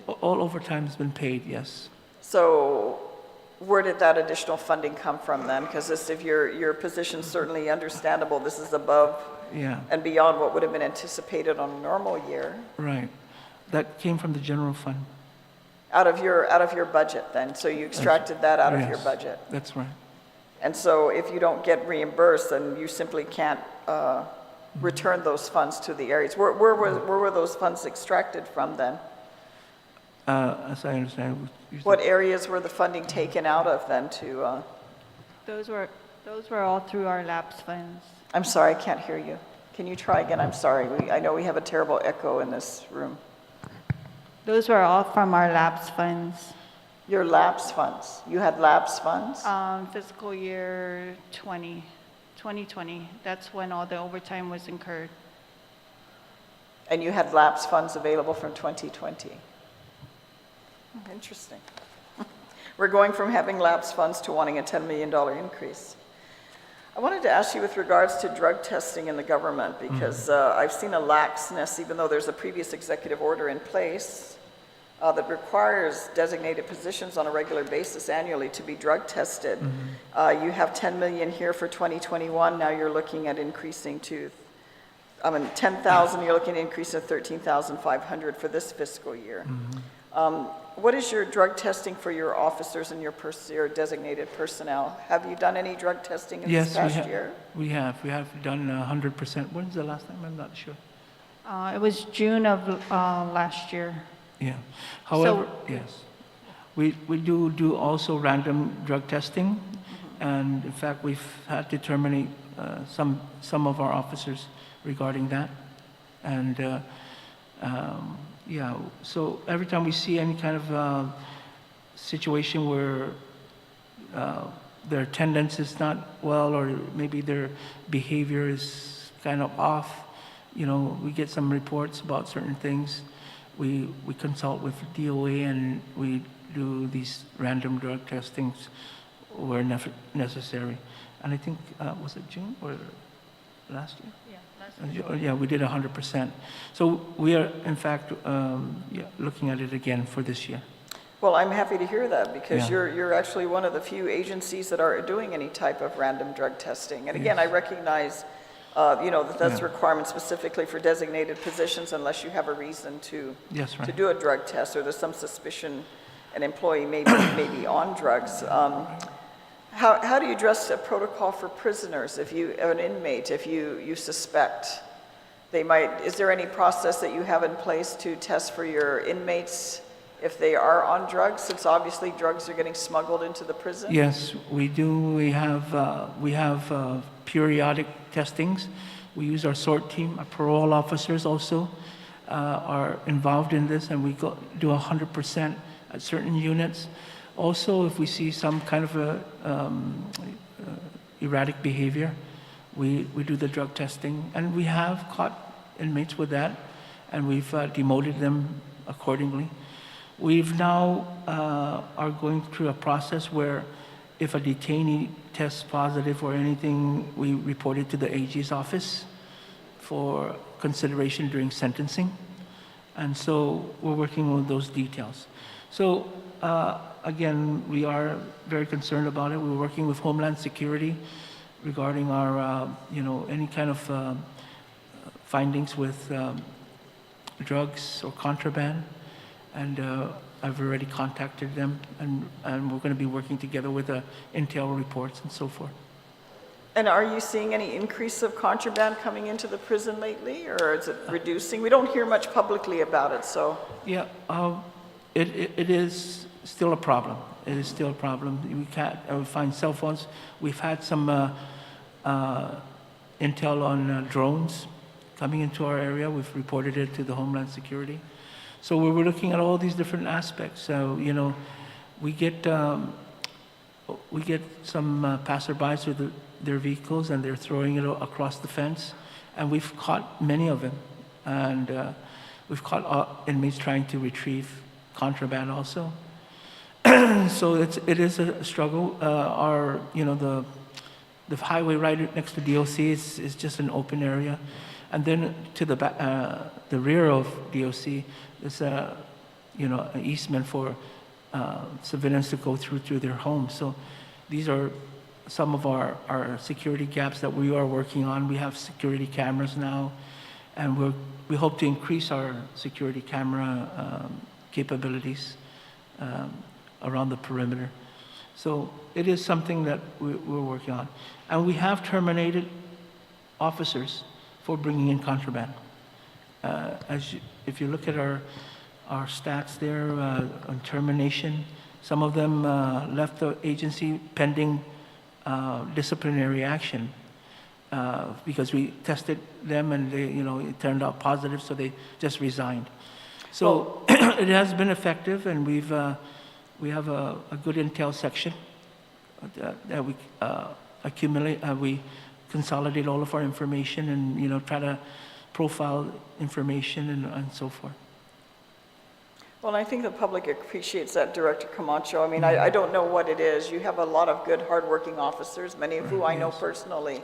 All overtime has been paid, yes. So where did that additional funding come from then? Because if your position's certainly understandable, this is above and beyond what would have been anticipated on a normal year. Right. That came from the general fund. Out of your budget then? So you extracted that out of your budget? That's right. And so if you don't get reimbursed, then you simply can't return those funds to the areas. Where were those funds extracted from then? As I understand. What areas were the funding taken out of then to? Those were all through our lapse funds. I'm sorry, I can't hear you. Can you try again? I'm sorry. I know we have a terrible echo in this room. Those were all from our lapse funds. Your lapse funds? You had lapse funds? Fiscal year 2020. That's when all the overtime was incurred. And you had lapse funds available from 2020? Interesting. We're going from having lapse funds to wanting a $10 million increase. I wanted to ask you with regards to drug testing in the government, because I've seen a laxness, even though there's a previous executive order in place that requires designated positions on a regular basis annually to be drug tested. You have 10 million here for 2021. Now you're looking at increasing to, 10,000. You're looking at increase of 13,500 for this fiscal year. What is your drug testing for your officers and your designated personnel? Have you done any drug testing in this past year? We have done 100%. When's the last time? I'm not sure. It was June of last year. Yeah. However, yes, we do also random drug testing, and in fact, we've had to terminate some of our officers regarding that, and so every time we see any kind of situation where their attendance is not well, or maybe their behavior is kind of off, we get some reports about certain things. We consult with DOA, and we do these random drug testings where necessary. And I think, was it June or last year? Yeah, last year. Yeah, we did 100%. So we are, in fact, looking at it again for this year. Well, I'm happy to hear that, because you're actually one of the few agencies that are doing any type of random drug testing. And again, I recognize that's a requirement specifically for designated positions unless you have a reason to do a drug test, or there's some suspicion an employee may be on drugs. How do you address a protocol for prisoners, an inmate, if you suspect they might? Is there any process that you have in place to test for your inmates if they are on drugs, since obviously drugs are getting smuggled into the prison? Yes, we do. We have periodic testings. We use our SORT team. Our parole officers also are involved in this, and we do 100% at certain units. Also, if we see some kind of erratic behavior, we do the drug testing, and we have caught inmates with that, and we've demoted them accordingly. We've now are going through a process where if a detainee tests positive or anything, we report it to the AG's office for consideration during sentencing. And so we're working on those details. So again, we are very concerned about it. We're working with Homeland Security regarding our, any kind of findings with drugs or contraband. And I've already contacted them, and we're going to be working together with the intel reports and so forth. And are you seeing any increase of contraband coming into the prison lately, or is it reducing? We don't hear much publicly about it, so. Yeah, it is still a problem. It is still a problem. We can't find cell phones. We've had some intel on drones coming into our area. We've reported it to the Homeland Security. So we're looking at all these different aspects. So, we get some passerbys with their vehicles, and they're throwing it across the fence. And we've caught many of them. And we've caught inmates trying to retrieve contraband also. So it is a struggle. The highway right next to DOC is just an open area. And then to the rear of DOC is an easement for civilians to go through their homes. So these are some of our security gaps that we are working on. We have security cameras now, and we hope to increase our security camera capabilities around the perimeter. So it is something that we're working on. And we have terminated officers for bringing in contraband. If you look at our stats there on termination, some of them left the agency pending disciplinary action because we tested them and they, it turned out positive, so they just resigned. So it has been effective, and we have a good intel section that we accumulate. We consolidate all of our information and try to profile information and so forth. Well, I think the public appreciates that, Director Camacho. I mean, I don't know what it is. You have a lot of good, hardworking officers, many of who I know personally,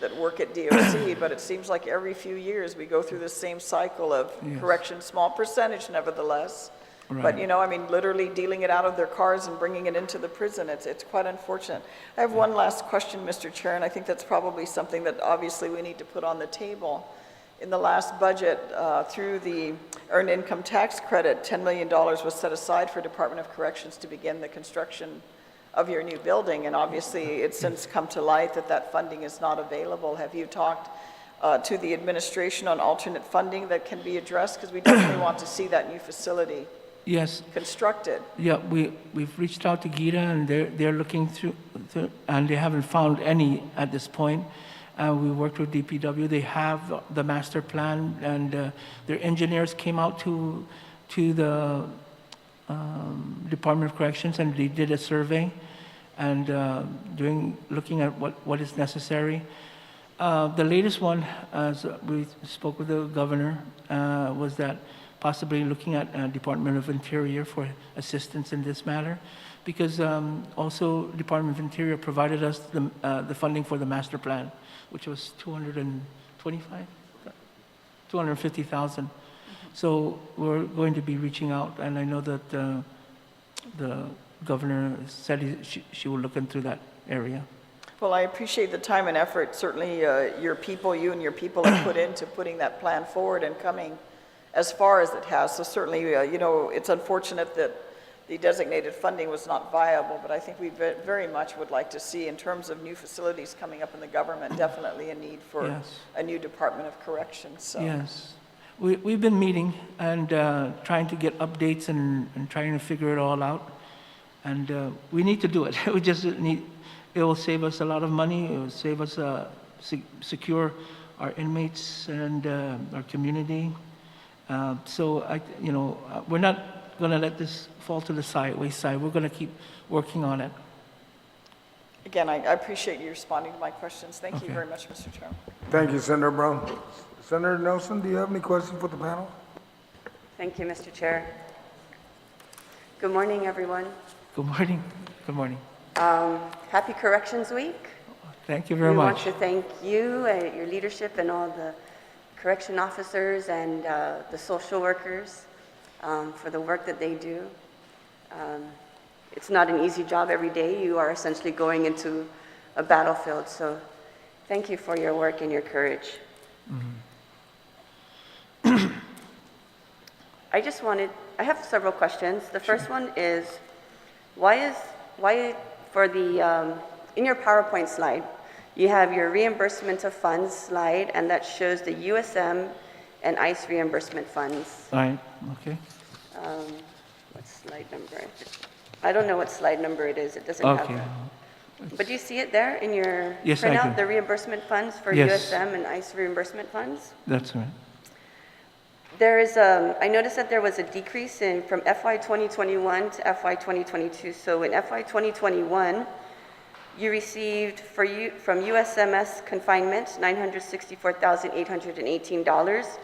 that work at DOC, but it seems like every few years we go through the same cycle of correction, small percentage nevertheless. Right. But, I mean, literally dealing it out of their cars and bringing it into the prison, it's quite unfortunate. I have one last question, Mr. Chair, and I think that's probably something that obviously we need to put on the table. In the last budget, through the Earned Income Tax Credit, $10 million was set aside for Department of Corrections to begin the construction of your new building, and obviously it's since come to light that funding is not available. Have you talked to the administration on alternate funding that can be addressed? Because we definitely want to see that new facility constructed. Yeah, we've reached out to GITA, and they're looking through, and they haven't found any at this point. We worked with DPW. They have the master plan, and their engineers came out to the Department of Corrections, and they did a survey and looking at what is necessary. The latest one, as we spoke with the governor, was that possibly looking at Department of Interior for assistance in this matter, because also Department of Interior provided us the funding for the master plan, which was $250,000. So we're going to be reaching out, and I know that the governor said she will look into that area. Well, I appreciate the time and effort certainly you and your people have put into putting that plan forward and coming as far as it has. So certainly, it's unfortunate that the designated funding was not viable, but I think we very much would like to see, in terms of new facilities coming up in the government, definitely a need for a new Department of Corrections. So. Yes. We've been meeting and trying to get updates and trying to figure it all out. And we need to do it. We just need, it will save us a lot of money. It will save us, secure our inmates and our community. So, we're not going to let this fall to the wayside. We're going to keep working on it. Again, I appreciate you responding to my questions. Thank you very much, Mr. Chairman. Thank you, Senator Brown. Senator Nelson, do you have any questions for the panel? Thank you, Mr. Chair. Good morning, everyone. Good morning. Good morning. Happy Corrections Week. Thank you very We want much. to thank you, your leadership, and all the correction officers and the social workers for the work that they do. It's not an easy job every day. You are essentially going into a battlefield. So thank you for your work and your courage. I have several questions. The first one is, why for the, in your PowerPoint slide, you have your reimbursement of funds slide, and that shows the USM and ICE reimbursement funds. All right, okay. What slide number? I don't know what slide number it is. It doesn't have Okay. that. But do you see it there in your Yes, I printout, do. the reimbursement funds for Yes. USM and ICE reimbursement funds? That's right. There is I noticed that there was a decrease from FY 2021 to FY 2022. So in FY 2021, you received from USMS confinement $964,818.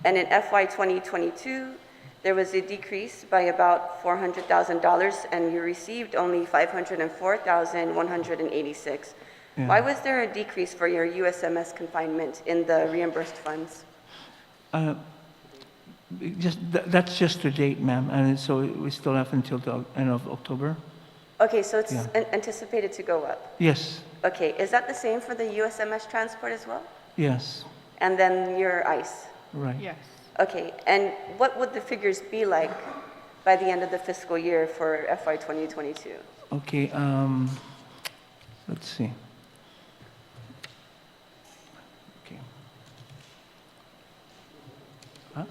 And in FY 2022, there was a decrease by about $400,000, and you received only $504,186. Yeah. Why was there a decrease for your USMS confinement in the reimbursed funds? That's just to date, ma'am, and so we still have until the end of October. Okay, so it's Yeah. anticipated to go up. Yes, Okay, is that the same for the USMS transport as well? yes, And then your ICE? right. Yes. Okay, and what would the figures be like by the end of the fiscal year for FY 2022? Okay, let's see. Okay. Huh?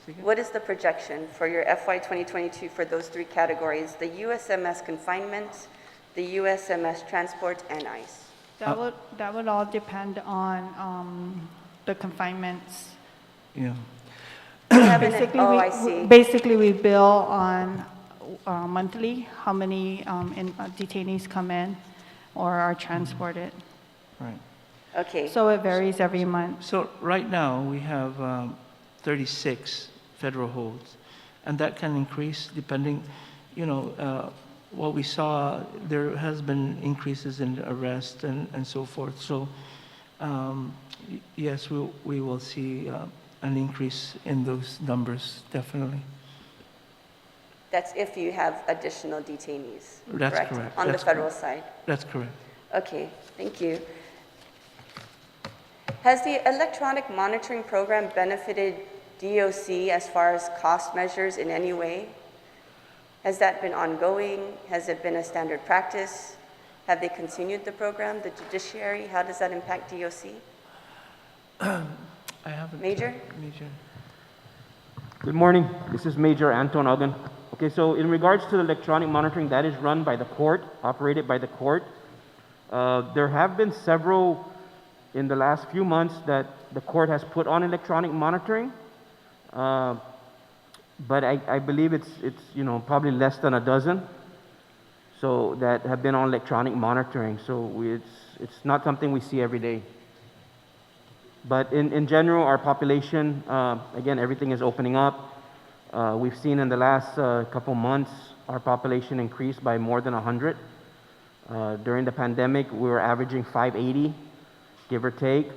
Say again? What is the projection for your FY 2022 for those three categories, the USMS confinement, the USMS transport, and ICE? That would all depend on the confinements. Yeah. I see. Basically, we bill on monthly, how many detainees come in or are transported. Right. Okay, So it varies every month. So right now, we have 36 federal holds, and that can increase depending, what we saw, there has been increases in arrest and so forth. So, yes, we will see an increase in those numbers, definitely. that's if you have additional detainees, That's correct. On the That's federal correct. side? That's correct. Okay, thank you. Has the electronic monitoring program benefited DOC as far as cost measures in any way? Has that been ongoing? Has it been a standard practice? Have they continued the program, the judiciary? How does that impact DOC? I haven't. Major? Major. Good morning. This is Major Anton Agan. Okay, so in regards to the electronic monitoring, that is run by the court, operated by the court. There have been several in the last few months that the court has put on electronic monitoring, but I believe it's probably less than a dozen. So that have been on electronic monitoring. So it's not something we see every day. But in general, our population, again, everything is opening up. We've seen in the last couple months, our population increased by more than 100. During the pandemic, we were averaging 580, give or take.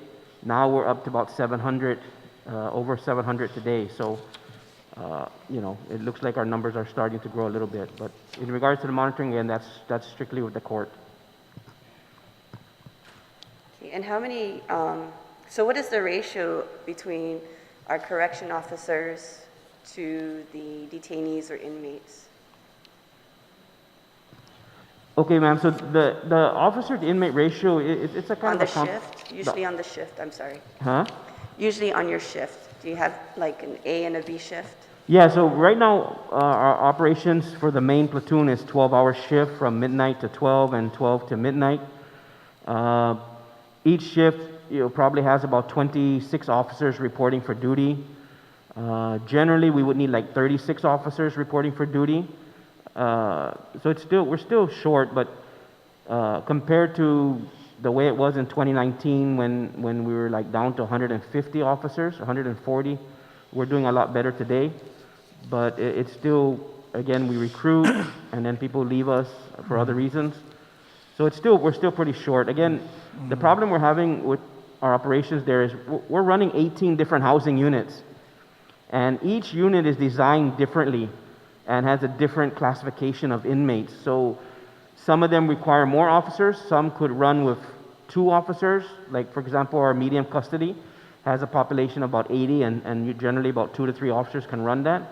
Now we're up to about 700, over 700 today. So, it looks like our numbers are starting to grow a little bit. But in regards to the monitoring, again, that's strictly with the court. Okay, and how many, so what is the ratio between our correction officers to the detainees or inmates? Okay, ma'am. So the officer to inmate ratio, it's a kind On of the a shift? Usually on the shift, I'm sorry. Huh? Usually on your shift. Do you have like an A and a B shift? Yeah. So right now, our operations for the main platoon is 12-hour shift from midnight to 12 and 12 to midnight. Each shift, probably has about 26 officers reporting for duty. Generally, we would need like 36 officers reporting for duty. So we're still short, but compared to the way it was in 2019 when we were like down to 150 officers, 140, We're doing a lot better today, but it's still, again, we recruit and then people leave us for other reasons. So we're still pretty short. Again, the problem we're having with our operations there is we're running 18 different housing units, and each unit is designed differently and has a different classification of inmates. So some of them require more officers, some could run with 2 officers. Like, for example, our medium custody has a population of about 80, and generally about 2 to 3 officers can run that.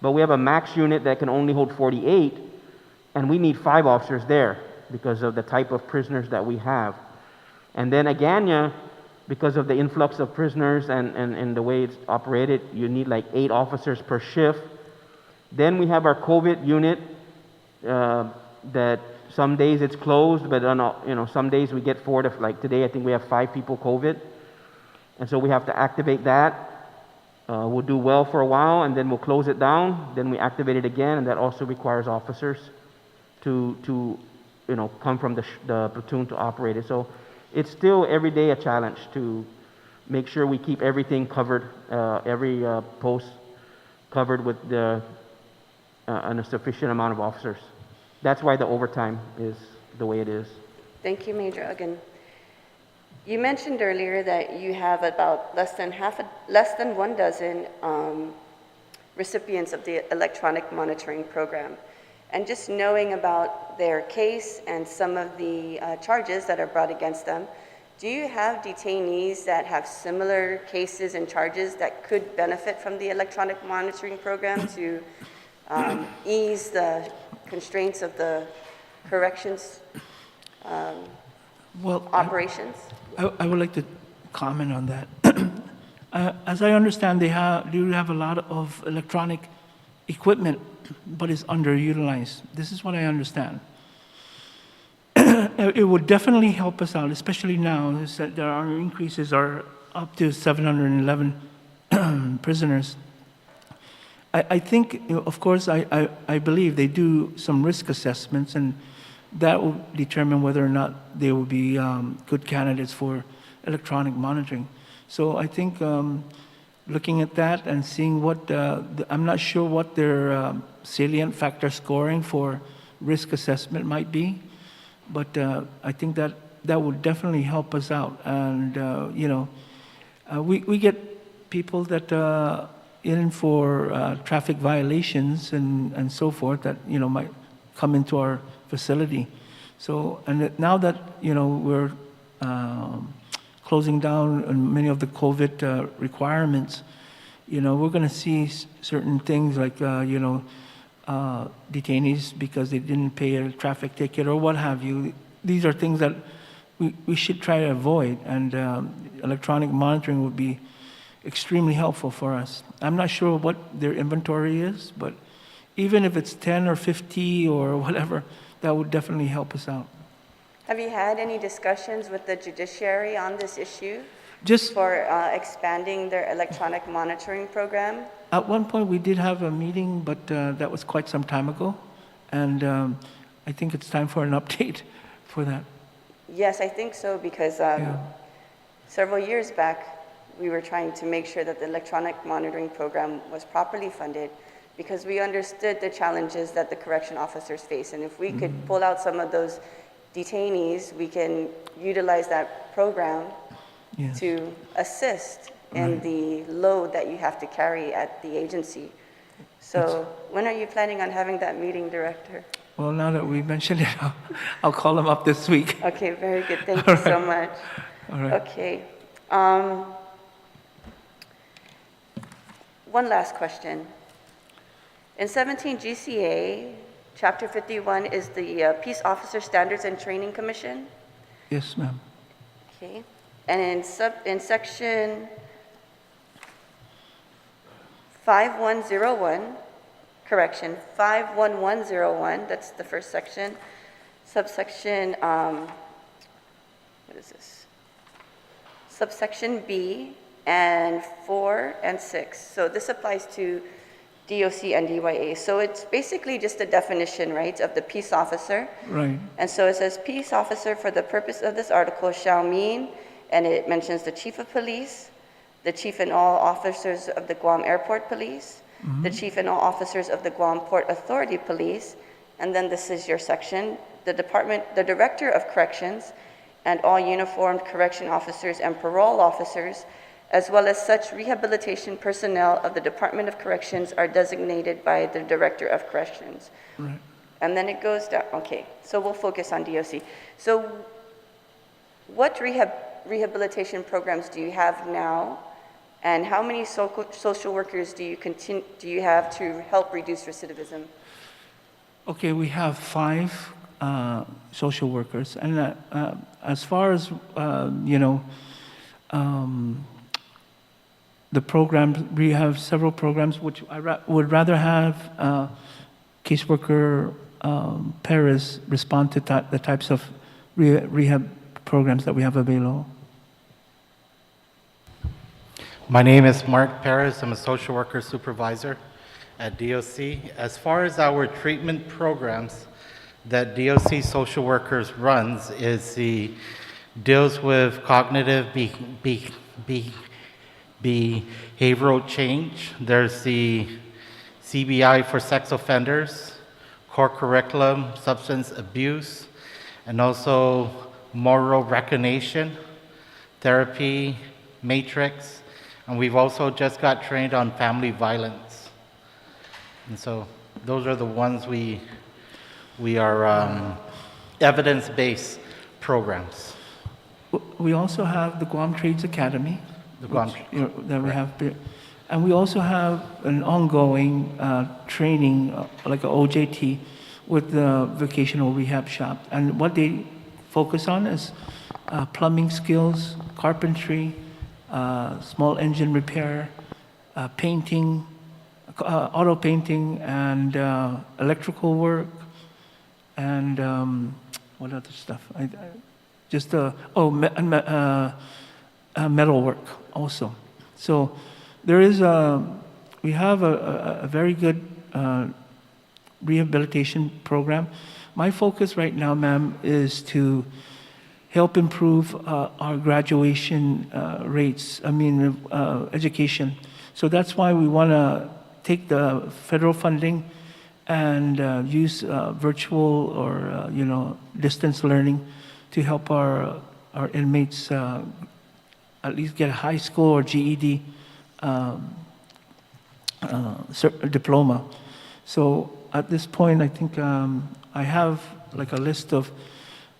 But we have a max unit that can only hold 48, and we need 5 officers there because of the type of prisoners that we have. And then Aga'hågan, because of the influx of prisoners and the way it's operated, you need like 8 officers per shift. Then we have our COVID unit that some days it's closed, but some days we get 4 to, like today I think we have 5 people COVID. And so we have to activate that. We'll do well for a while, and then we'll close it down. Then we activate it again, and that also requires officers to come from the platoon to operate it. So it's still every day a challenge to make sure we keep everything covered, every post covered with and a sufficient amount of officers. That's why the overtime is the way it is. Thank you, Major Uggan. You mentioned earlier that you have about less than 1 recipients of the electronic monitoring program. And just knowing about their case and some of the charges that are brought against them, do you have detainees that have similar cases and charges that could benefit from the electronic monitoring program to ease the constraints of the corrections operations? I would like to comment on that. As I understand, they do have a lot of electronic equipment, but it's underutilized. This is what I understand. It would definitely help us out, especially now is that our increases are up to 711 prisoners. I think, of course, I believe they do some risk assessments, and that will determine whether or not they will be good candidates for electronic monitoring. So I think looking at that and seeing what, I'm not sure what their salient factor scoring for risk assessment might be, but I think that would definitely help us out. And, we get people that in for traffic violations and so forth that, might come into our facility. So, and now that, we're closing down on many of the COVID requirements, we're going to see certain things like, detainees because they didn't pay a traffic ticket or what have you. These are things that we should try to avoid, and electronic monitoring would be extremely helpful for us. I'm not sure what their inventory is, but even if it's 10 or 50 or whatever, that would definitely help us out. Have you had any discussions with the judiciary on this issue? Just for expanding their electronic monitoring program? at one point we did have a meeting, but that was quite some time ago, and I think it's time for an update for that. Yes, I think so, because several years back, we were trying to make sure that the electronic monitoring program was properly funded, because we understood the challenges that the correction officers face. And if we could pull out some of those detainees, we can utilize that program to assist in the load that you have to carry at the agency. So when are you planning on having that meeting, Director? Well, now that we mentioned it, I'll call them up this week. Okay, very good. Thank you so much. All right. Okay. One last question. In 17 GCA, Chapter 51 is the Peace Officer Standards and Training Commission. Yes, ma'am. Okay. And in section 5101, correction, 51101, that's the first section, subsection, what is this? Subsection B and 4 and 6. So this applies to DOC and DYA. So it's basically just a definition, right, of the peace officer. Right. And so it says peace officer for the purpose of this article shall mean, and it mentions the chief of police, the chief and all officers of the Guam Airport Police, the chief and all officers of the Guam Port Authority Police, and then this is your section, the Director of Corrections, and all uniformed correction officers and parole officers, as well as such rehabilitation personnel of the Department of Corrections are designated by the Director of Corrections. Right. And then it goes down, okay, so we'll focus on DOC. So what rehabilitation programs do you have now? And how many social workers do you have to help reduce recidivism? Okay, we have 5 social workers, and as far as the programs, we have several programs which I would rather have caseworker Perez respond to the types of rehab programs that we have available. My name is Mark Perez. I'm a social worker supervisor at DOC. As far as our treatment programs that DOC social workers runs is deals with cognitive behavioral change. There's the CBI for sex offenders, core curriculum, substance abuse, and also moral recognition, therapy, matrix, and we've also just got trained on family violence. And so those are the ones we are evidence-based programs. We also have the Guam Trades Academy, The Guam, that we have, and we also have an ongoing training, like an OJT, with the vocational rehab shop. And what they focus on is plumbing skills, carpentry, small engine repair, painting, auto painting, and electrical work, and what other stuff? Metal work also. So there is we have a very good rehabilitation program. My focus right now, ma'am, is to help improve our graduation rates, education. So that's why we want to take the federal funding and use virtual or distance learning to help our inmates at least get a high school or GED diploma. So at this point, I think I have like a list of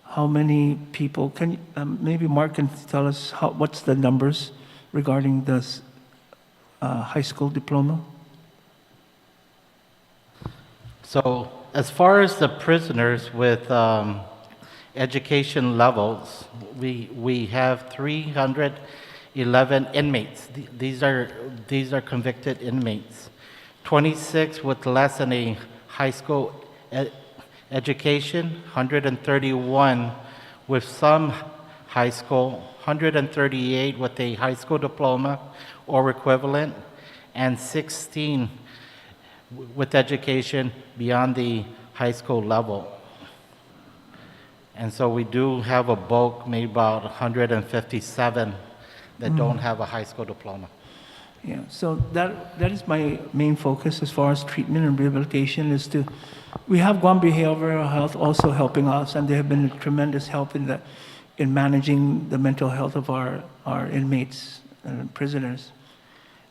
how many people. Can maybe Mark can tell us what's the numbers regarding this high school diploma? So as far as the prisoners with education levels, we have 311 inmates. These are convicted inmates. 26 with less than a high school education, 131 with some high school, 138 with a high school diploma or equivalent, and 16 with education beyond the high school level. And so we do have a bulk, maybe about 157 that don't have a high school diploma. Yeah, so that is my main focus as far as treatment and rehabilitation is to, we have Guam Behavioral Health also helping us, and they have been a tremendous help in managing the mental health of our inmates and prisoners.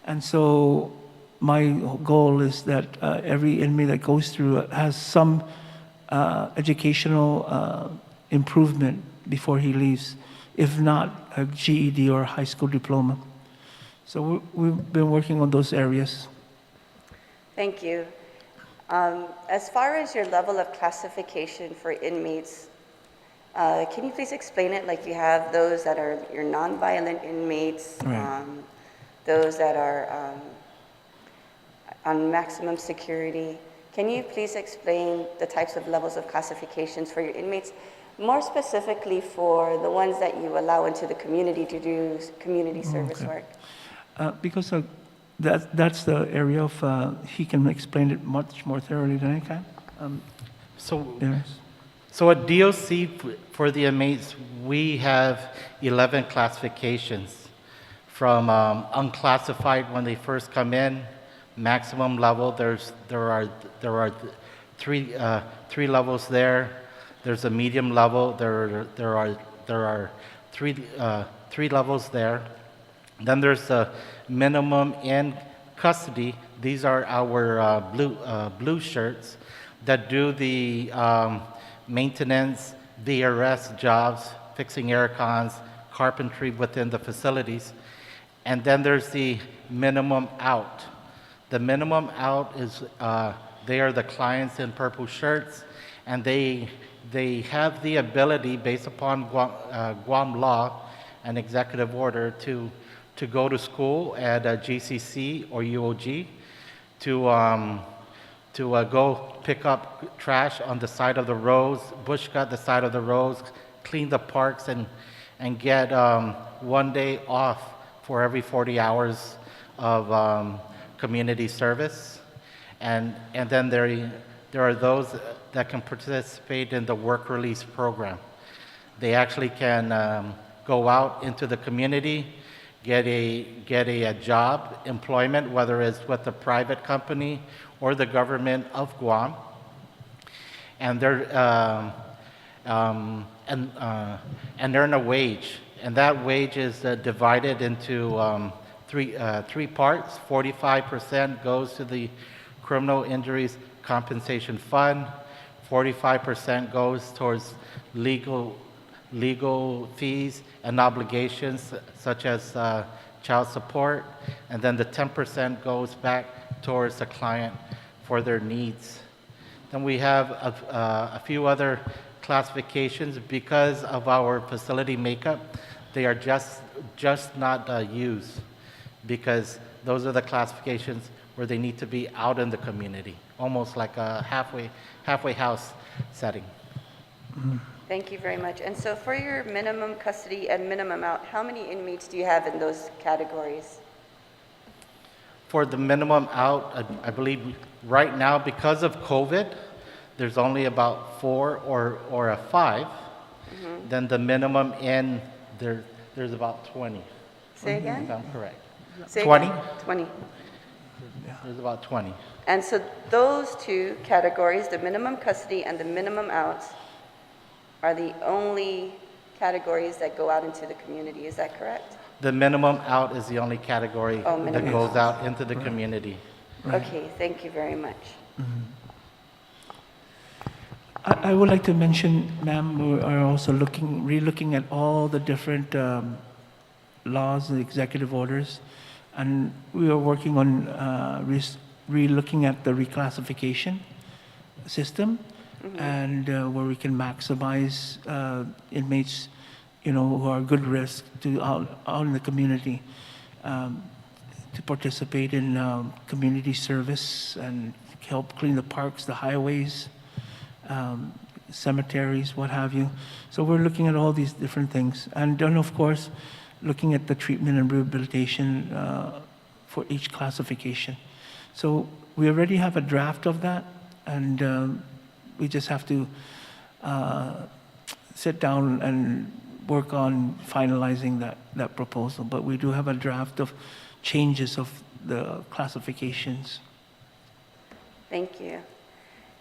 And so my goal is that every inmate that goes through has some educational improvement before he leaves, if not a GED or a high school diploma. So we've been working on those areas. Thank you. As far as your level of classification for inmates, can you please explain it? Like you have those that are your nonviolent inmates, Right. Those that are on maximum security. Can you please explain the types of levels of classifications for your inmates, more specifically for the ones that you allow into the community to do community service work? Because that's the area of, he can explain it much more thoroughly than I can. Yes. So at DOC, for the inmates, we have 11 classifications from unclassified when they first come in, maximum level. There are three levels there. There's a medium level. There are three levels there. Then there's a minimum in custody. These are our blue shirts that do the maintenance, VRS jobs, fixing air cons, carpentry within the facilities. And then there's the minimum out. The minimum out is, they are the clients in purple shirts, and they have the ability, based upon Guam law and executive order, to go to school at GCC or UOG, to go pick up trash on the side of the roads, bush cut the side of the roads, clean the parks, and get 1 day off for every 40 hours of community service. And then there are those that can participate in the work release program. They actually can go out into the community, get a job, employment, whether it's with a private company or the government of Guam, and and earn a wage. And that wage is divided into three parts. 45% goes to the Criminal Injuries Compensation Fund. 45% goes towards legal fees and obligations such as child support, and then the 10% goes back towards the client for their needs. Then we have a few other classifications. Because of our facility makeup, they are just not used, because those are the classifications where they need to be out in the community, almost like a halfway house setting. Thank you very much. And so for your minimum custody and minimum out, how many inmates do you have in those categories? For the minimum out, I believe right now, because of COVID, there's only about 4 or a 5. Mm-hmm. Then the minimum in, there's about 20. Say again? If I'm correct. Say 20? again? 20. There's about 20. And so those two categories, the minimum custody and the minimum out, are the only categories that go out into the community. Is that correct? The minimum out is the only category that minimum goes out. out into the community. Okay, thank you very much. I would like to mention, ma'am, we are also re-looking at all the different laws and executive orders, and we are working on re-looking at the reclassification system, and where we can maximize inmates, who are good risk to out in the community, to participate in community service and help clean the parks, the highways, cemeteries, what have you. So we're looking at all these different things. And then, of course, looking at the treatment and rehabilitation for each classification. So we already have a draft of that, and we just have to sit down and work on finalizing that proposal. But we do have a draft of changes of the classifications. Thank you.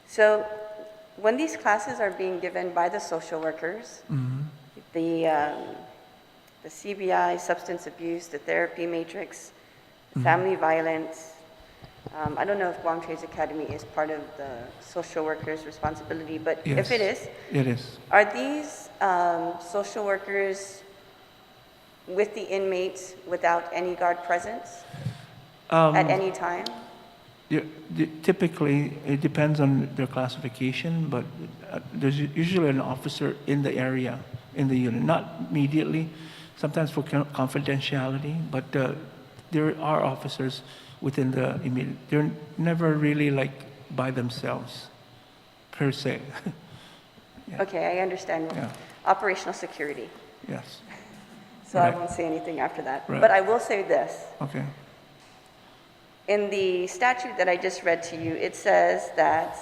So when these classes are being given by the social workers, the CBI, substance abuse, the therapy matrix, family violence, I don't know if Guam Trades Academy is part of the social workers' responsibility, but Yes, if it is, are these social workers with the inmates without any guard presence at any time? Typically, it depends on their classification, but there's usually an officer in the area, in the unit, not immediately, sometimes for confidentiality, but there are officers within the immediate. They're never really like by themselves, per se. Yeah. Okay, I understand. Yeah. Operational security. Yes. So I Right. won't say anything after that. Right. But I will say this. Okay. In the statute that I just read to you, it says that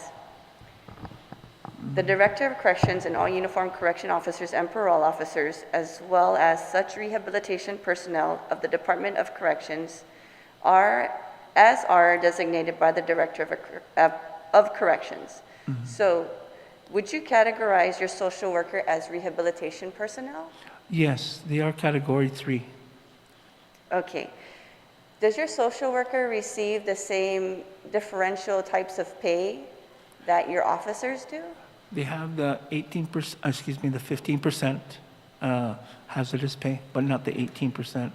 The Director of Corrections and all uniformed correction officers and parole officers, as well as such rehabilitation personnel of the Department of Corrections, are designated by the Director of Corrections. So, would you categorize your social worker as rehabilitation personnel? Yes, they are Category 3. Okay. Does your social worker receive the same differential types of pay that your officers do? They have the 18%, the 15% hazardous pay, but not the 18%.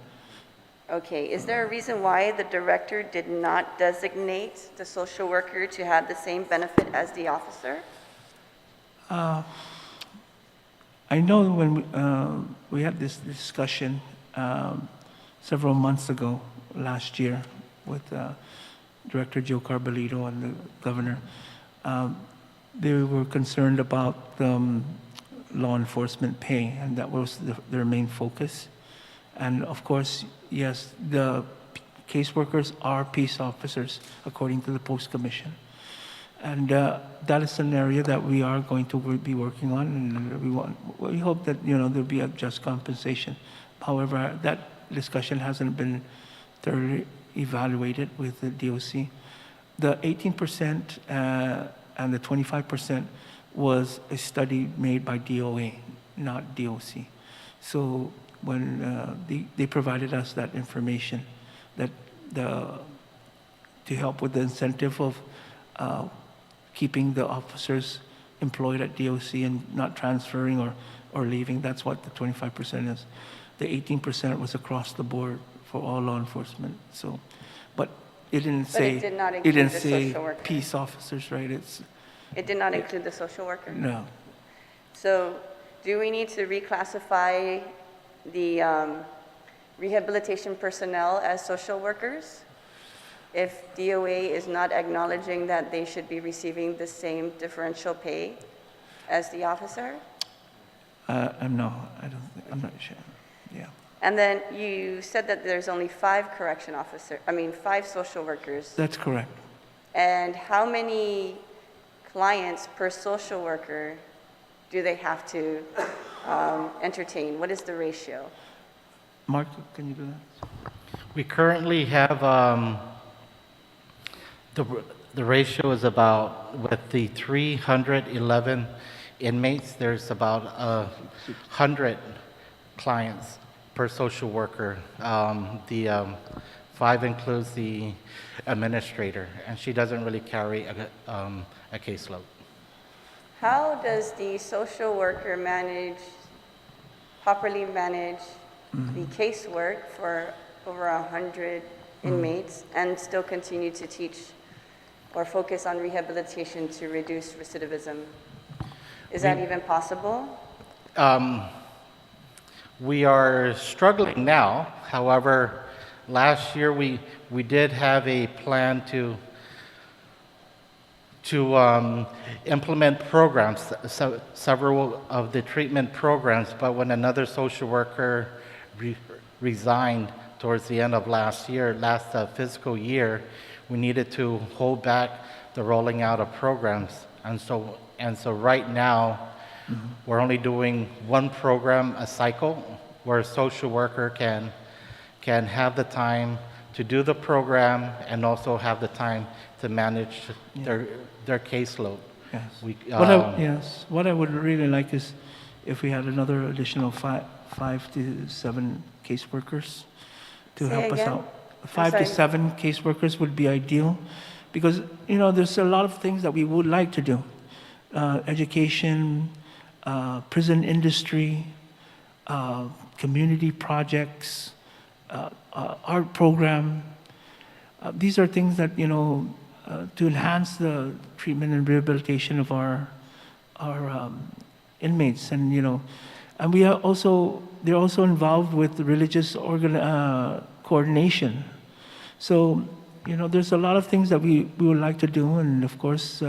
Okay, is there a reason why the director did not designate the social worker to have the same benefit as the officer? I know when we had this discussion several months ago, last year, with Director Joe Carbolito and the governor, they were concerned about law enforcement pay, and that was their main focus. And of course, yes, the caseworkers are peace officers according to the Post Commission. And that is an area that we are going to be working on, and we hope that there'll be a just compensation. However, that discussion hasn't been thoroughly evaluated with the DOC. The 18% and the 25% was a study made by DOA, not DOC. So when they provided us that information, that to help with the incentive of keeping the officers employed at DOC and not transferring or leaving, that's what the 25% is. The 18% was across the board for all law enforcement. So, but it didn't say, it did not include the social worker. Peace officers, right? It did not include the social worker? No. So do we need to reclassify the rehabilitation personnel as social workers if DOA is not acknowledging that they should be receiving the same differential pay as the officer? I'm not sure. Yeah. And then you said that there's only 5 5 social workers. That's correct. And how many clients per social worker do they have to entertain? What is the ratio? Mark, can you do that? We currently have, the ratio is about, with the 311 inmates, there's about 100 clients per social worker. The 5 includes the administrator, and she doesn't really carry a caseload. How does the social worker properly manage the casework for over 100 inmates and still continue to teach or focus on rehabilitation to reduce recidivism? Is that even possible? We are struggling now. However, last year we did have a plan to implement programs, several of the treatment programs, but when another social worker resigned towards the end of last fiscal year, we needed to hold back the rolling out of programs. And so right now, we're only doing one program a cycle where a social worker can have the time to do the program and also have the time to manage their caseload. Yes. What I would really like is if we had another additional 5 to 7 caseworkers to help us out. 5 to 7 caseworkers would be ideal, because there's a lot of things that we would like to do: education, prison industry, community projects, art program. These are things that to enhance the treatment and rehabilitation of our inmates, and and they're also involved with religious coordination. So there's a lot of things that we would like to do, and of course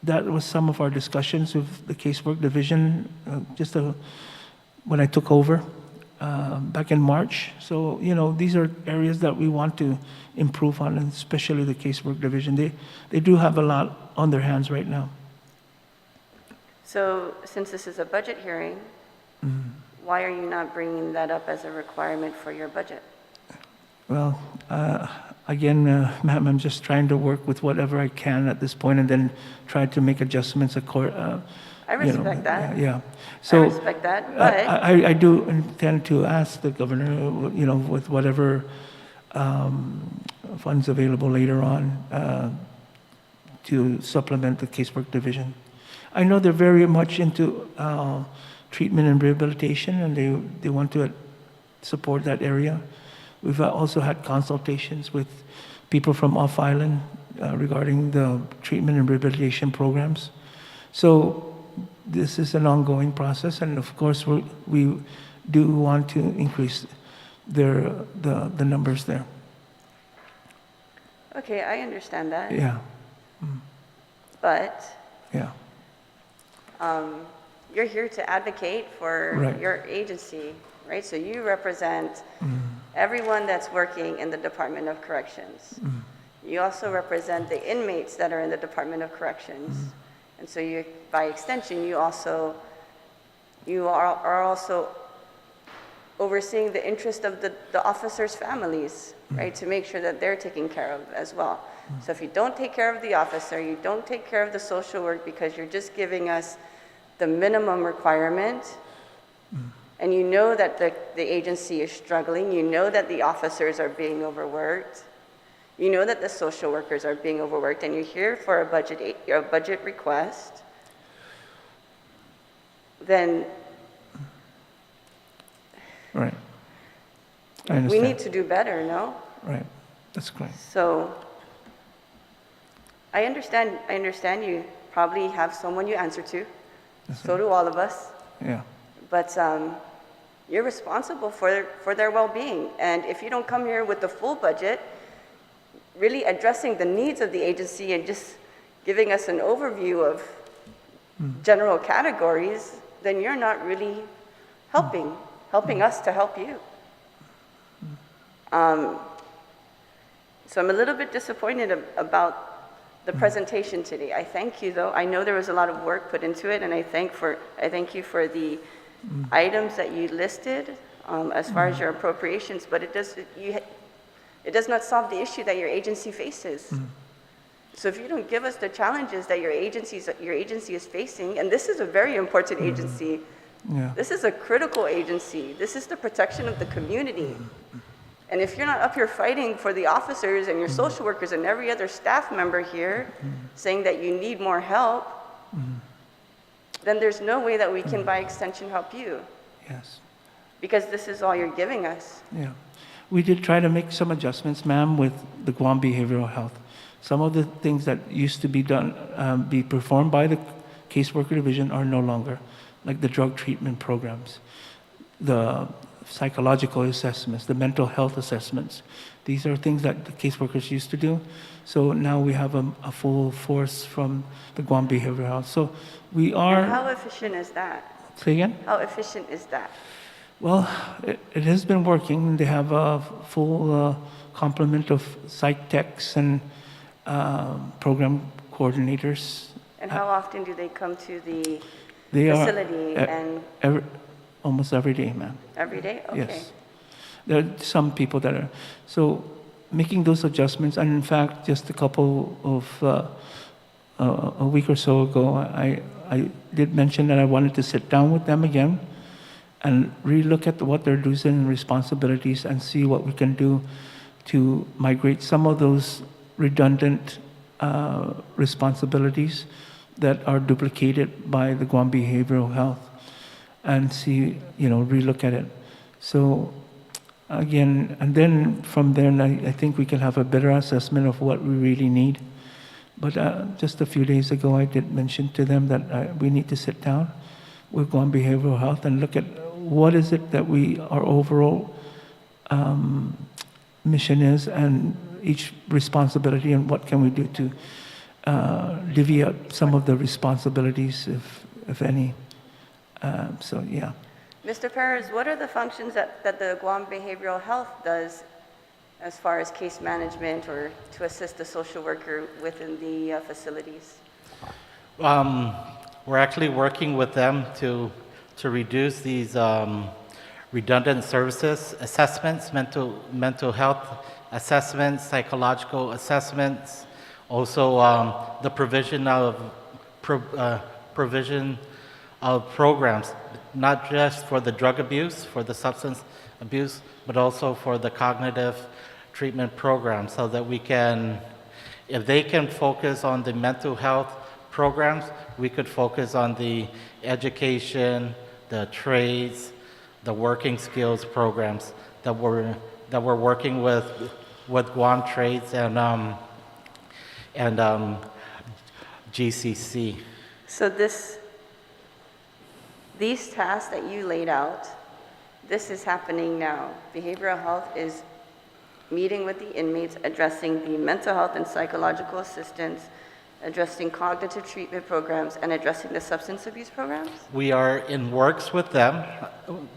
that was some of our discussions with the casework division when I took over back in March. So these are areas that we want to improve on, and especially the casework division. They do have a lot on their hands right now. So since this is a budget hearing, why are you not bringing that up as a requirement for your budget? Well, again, ma'am, I'm just trying to work with whatever I can at this point and then try to make adjustments I respect that. Yeah. I So respect that, but I do intend to ask the governor, with whatever funds available later on to supplement the casework division. I know they're very much into treatment and rehabilitation, and they want to support that area. We've also had consultations with people from off-island regarding the treatment and rehabilitation programs. So this is an ongoing process, and of course, we do want to increase the numbers there. okay, I understand that. Yeah, But yeah, you're here to advocate for Right. your agency, right? So you represent everyone that's working in the Department of Corrections. You also represent the inmates that are in the Department of Corrections. And so you, by extension, you are also overseeing the interest of the officers' families, right? To make sure that they're taken care of as well. So if you don't take care of the officer, you don't take care of the social work because you're just giving us the minimum requirement, and you know that the agency is struggling, you know that the officers are being overworked, you know that the social workers are being overworked, and you're here for a budget request, then right. I we understand. need to do better, no? Right, that's correct. So I understand you probably have someone you answer to. So do all of us. Yeah, But you're responsible for their well-being. And if you don't come here with the full budget, really addressing the needs of the agency and just giving us an overview of general categories, then you're not really helping us to help you. So I'm a little bit disappointed about the presentation today. I thank you, though. I know there was a lot of work put into it, and I thank you for the items that you listed as far as your appropriations, but it does not solve the issue that your agency faces. So if you don't give us the challenges that your agency is facing, and this is a very important agency, yeah, this is a critical agency, this is the protection of the community. And if you're not up here fighting for the officers and your social workers and every other staff member here saying that you need more help, then there's no way that we can, by extension, help you. yes, Because this is all you're giving us. yeah. We did try to make some adjustments, ma'am, with the Guam Behavioral Health. Some of the things that used to be done, be performed by the caseworker division are no longer, like the drug treatment programs, the psychological assessments, the mental health assessments. These are things that the caseworkers used to do. So now we have a full force from the Guam Behavioral Health. So we And are, how efficient is that? say again? How efficient is that? Well, it has been working. They have a full complement of psych techs and program coordinators. And how often do they come to the They facility are and almost every day, ma'am. every day? Okay. Yes. There are some people that are, so making those adjustments, and in fact, just a couple of, a week or so ago, I did mention that I wanted to sit down with them again and relook at what their duties and responsibilities and see what we can do to migrate some of those redundant responsibilities that are duplicated by the Guam Behavioral Health and see, relook at it. So again, and then from there, I think we can have a better assessment of what we really need. But just a few days ago, I did mention to them that we need to sit down with Guam Behavioral Health and look at what is it that our overall mission is and each responsibility and what can we do to divvy up some of the responsibilities, if any. So, yeah. Mr. Perez, what are the functions that the Guam Behavioral Health does as far as case management or to assist the social worker within the facilities? we're actually working with them to reduce these redundant services, assessments, mental health assessments, psychological assessments, also the provision of programs, not just for the drug abuse, for the substance abuse, but also for the cognitive treatment program, so that we can, if they can focus on the mental health programs, we could focus on the education, the trades, the working skills programs that we're working with Guam Trades and GCC. So these tasks that you laid out, this is happening now. Behavioral health is meeting with the inmates, addressing the mental health and psychological assistance, addressing cognitive treatment programs, and addressing the substance abuse programs? We are in works with them.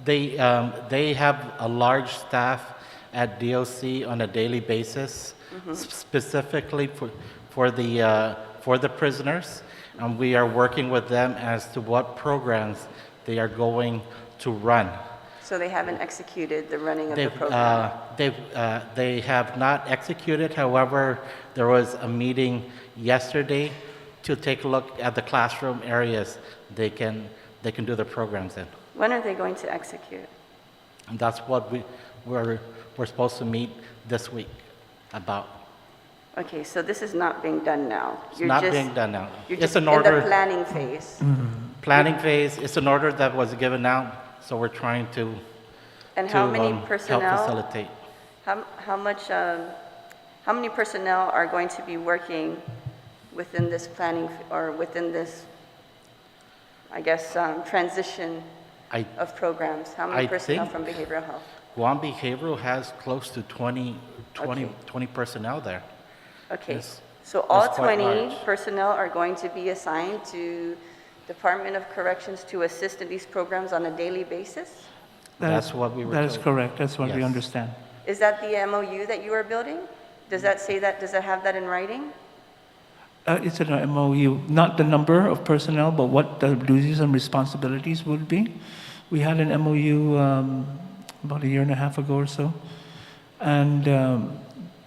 They have a large staff at DOC on a daily basis, specifically for the prisoners, and we are working with them as to what programs they are going to run. So they haven't executed the running of the program? They have not executed. However, there was a meeting yesterday to take a look at the classroom areas they can do the programs in. When are they going to execute? And that's what we're supposed to meet this week about. Okay, so this is not being done now. It's not being done now. You're It's just an order. in the planning phase. Planning phase. It's an order that was given out, so we're trying to And how many help personnel? facilitate. How many personnel are going to be working within this planning or within this, I guess, transition of programs? How many I personnel think from behavioral health? Guam Behavioral has close to 20 personnel there. Okay, It's- so all it's quite 20 large. personnel are going to be assigned to Department of Corrections to assist in these programs on a daily basis? That's what we were That is told. correct, that's what we Yes. understand. Is that the MOU that you are building? Does that say that, does it have that in writing? It's an MOU, not the number of personnel, but what the duties and responsibilities would be. We had an MOU about a year and a half ago or so, and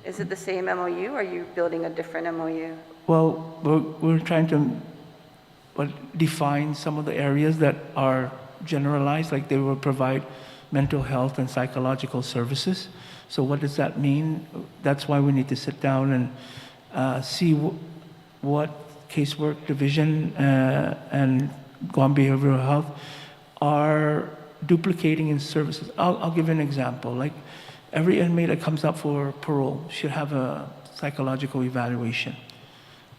Is it the same MOU, or are you building a different MOU? well, we're trying to define some of the areas that are generalized, like they will provide mental health and psychological services. So what does that mean? That's why we need to sit down and see what casework division and Guam Behavioral Health are duplicating in services. I'll give an example. Like every inmate that comes up for parole should have a psychological evaluation.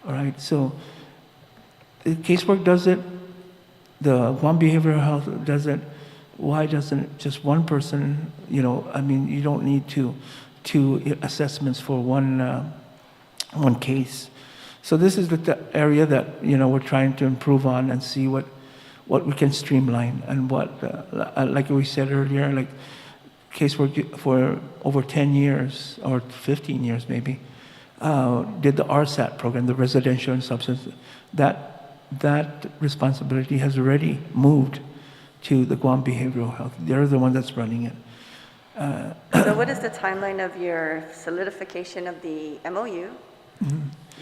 All right, so the casework does it, the Guam Behavioral Health does it. Why doesn't just one person, I mean, you don't need two assessments for one case. So this is the area that, we're trying to improve on and see what we can streamline and what, like we said earlier, like casework for over 10 years or 15 years maybe, did the RSAT program, the residential and substance, that responsibility has already moved to the Guam Behavioral Health. They're the one that's running it. So what is the timeline of your solidification of the MOU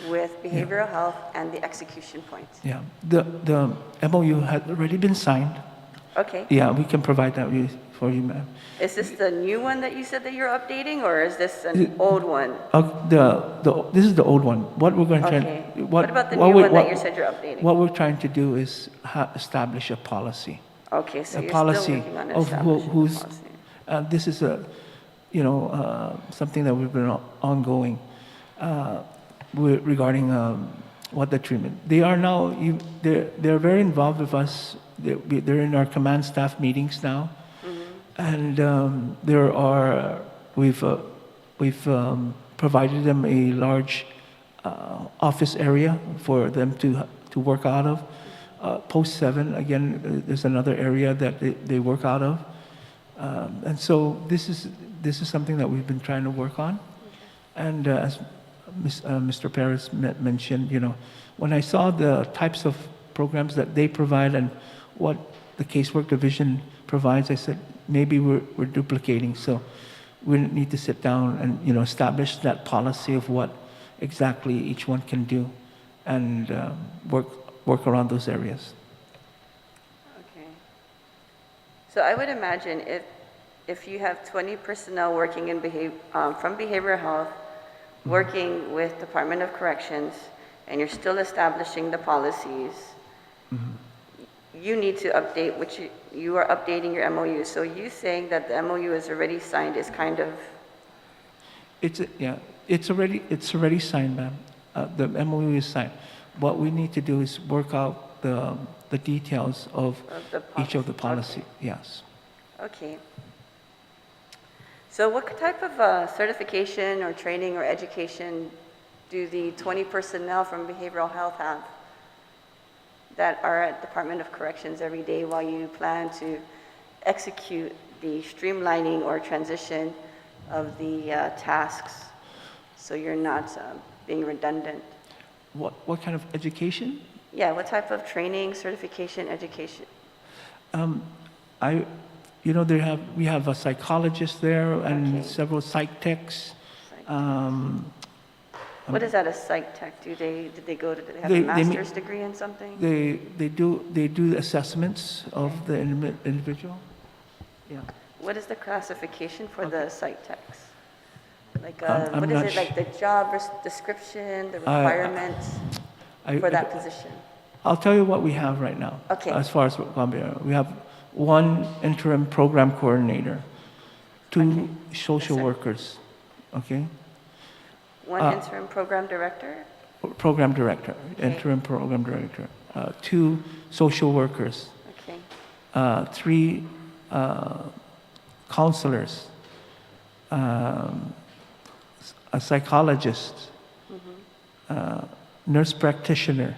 with behavioral health and the execution points? Yeah, the MOU had already been signed. Okay. Yeah, we can provide that for you, ma'am. Is this the new one that you said that you're updating, or is this an old one? This is the old one. What we're going to Okay. What about the new one that you said you're updating? What we're trying to do is establish a policy. Okay, so A you're policy still working on of establishing who's. the policy. This is something that we've been ongoing regarding what the treatment. They are now. They're very involved with us. They're in our command staff meetings now, and we've provided them a large office area for them to work out of. Post 7, again, there's another area that they work out of. And so this is something that we've been trying to work on. And as Mr. Perez mentioned, when I saw the types of programs that they provide and what the casework division provides, I said, maybe we're duplicating. So we need to sit down and, you know, establish that policy of what exactly each one can do and work around those areas. Okay. So I would imagine if you have 20 personnel working in from behavioral health, working with Department of Corrections, and you're still establishing the policies, you need to update, which you are updating your MOU. So you saying that the MOU is already signed is kind of... It's already signed, ma'am. The MOU is signed. What we need to do is work out the details of each of the policy. Okay. Yes. Okay. So what type of certification or training or education do the 20 personnel from behavioral health have that are at Department of Corrections every day while you plan to execute the streamlining or transition of the tasks so you're not being redundant? What kind of education? Yeah, what type of training, certification, education? We have a psychologist there and Okay. several psych techs. What is that, a psych tech? Do they have They- a they master's degree in something? They do assessments of the individual. Yeah. What is the classification for the psych techs? Like, I'm what is not it, like the job description, the I- requirements for that position? I'll tell you what we have right now. Okay. As far as Guam, we have one interim program coordinator, two social Yes, sir. workers, okay? One interim program director? Program director, interim program director, two social workers, Okay. three counselors, a psychologist, nurse practitioner,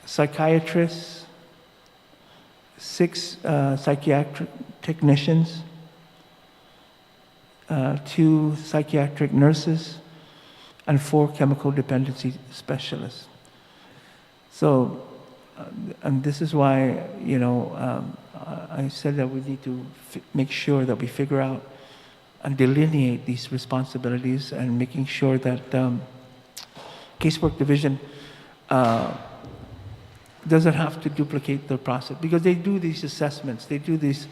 psychiatrist, 6 psychiatric technicians, 2 psychiatric nurses, and 4 chemical dependency specialists. So, and this is why, I said that we need to make sure that we figure out and delineate these responsibilities and making sure that casework division doesn't have to duplicate the process, because they do these assessments, they do these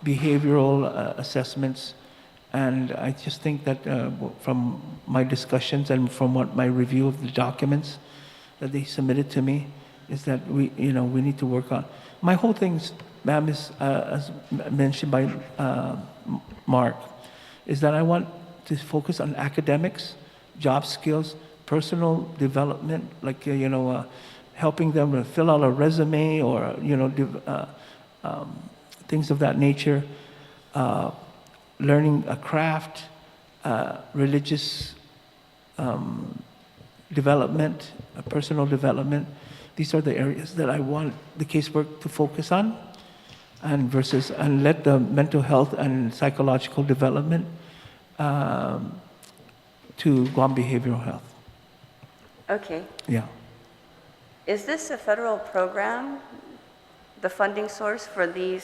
behavioral assessments, and I just think that from my discussions and from what my review of the documents that they submitted to me, is that we need to work on. My whole thing, ma'am, is as mentioned by Mark, is that I want to focus on academics, job skills, personal development, like helping them fill out a resume or things of that nature, learning a craft, religious development, personal development. These are the areas that I want the casework to focus on, and let the mental health and psychological development to Guam Behavioral Health. Okay. Yeah. Is this a federal program, the funding source for the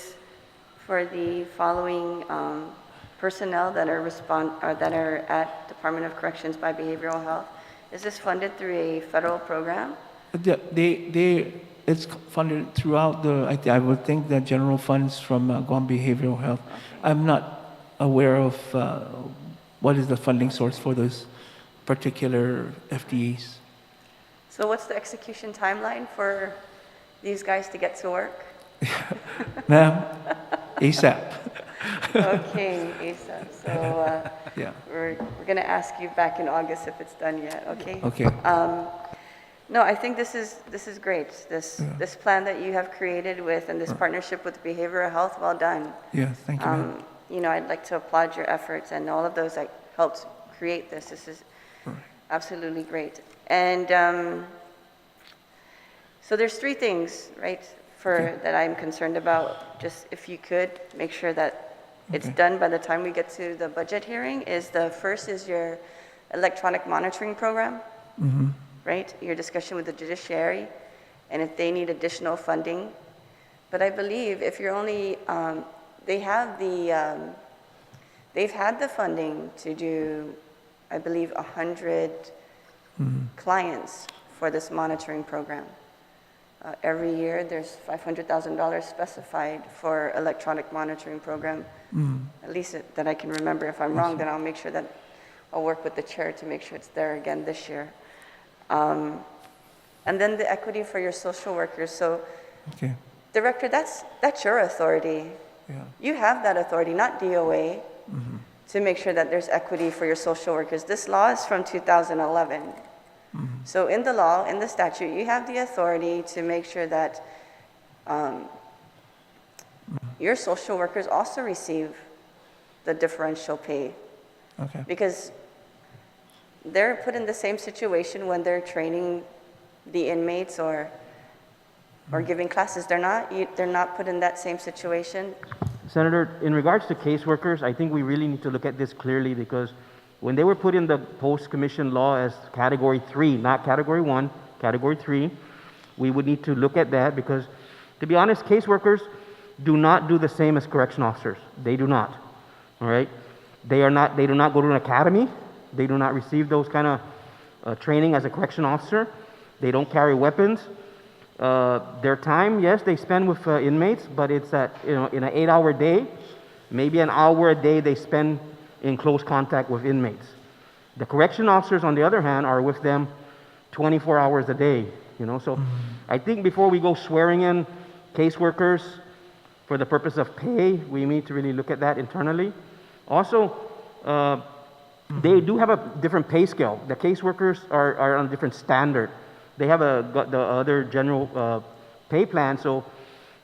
following personnel that are at Department of Corrections by Behavioral Health? Is this funded through a federal program? It's funded throughout I would think the general funds from Guam Behavioral Health. Okay. I'm not aware of what is the funding source for those particular FDEs. So what's the execution timeline for these guys to get to work? Ma'am, ASAP. Okay, ASAP. So Yeah. we're going to ask you back in August if it's done yet, okay? Okay. No, I think this is great. This plan that you have created and this partnership with behavioral health, well done. Yeah, thank you, ma'am. I'd like to applaud your efforts and all of those that helped create this. This is absolutely great. And so there's 3 things, right, that I'm concerned about. Just if you could make sure that it's done by the time we get to the budget hearing. The first is your electronic monitoring program, right? Your discussion with the judiciary. and if they need additional funding. But I believe if you're only, they've had the funding to do, I believe, 100 clients for this monitoring program. Every year, there's $500,000 specified for electronic monitoring program, at least that I can remember. If I'm wrong, then I'll make sure that I'll work with the chair to make sure it's there again this year. And then the equity for your social workers. So, Okay. Director, that's your authority. Yeah. You have that authority, not DOA, to make sure that there's equity for your social workers. This law is from 2011. So in the law, in the statute, you have the authority to make sure that your social workers also receive the differential pay. Okay. Because they're put in the same situation when they're training the inmates or giving classes. They're not put in that same situation. Senator, in regards to caseworkers, I think we really need to look at this clearly because when they were put in the post-commission law as Category 3, not Category 1, Category 3, we would need to look at that because, to be honest, caseworkers do not do the same as correction officers. They do not, all right? They do not go to an academy. They do not receive those kind of training as a correction officer. They don't carry weapons. Their time, yes, they spend with inmates, but it's in an 8-hour day, maybe an hour a day they spend in close contact with inmates. The correction officers, on the other hand, are with them 24 hours a day, So I think before we go swearing in caseworkers for the purpose of pay, we need to really look at that internally. Also, they do have a different pay scale. The caseworkers are on a different standard. They have the other general pay plan, so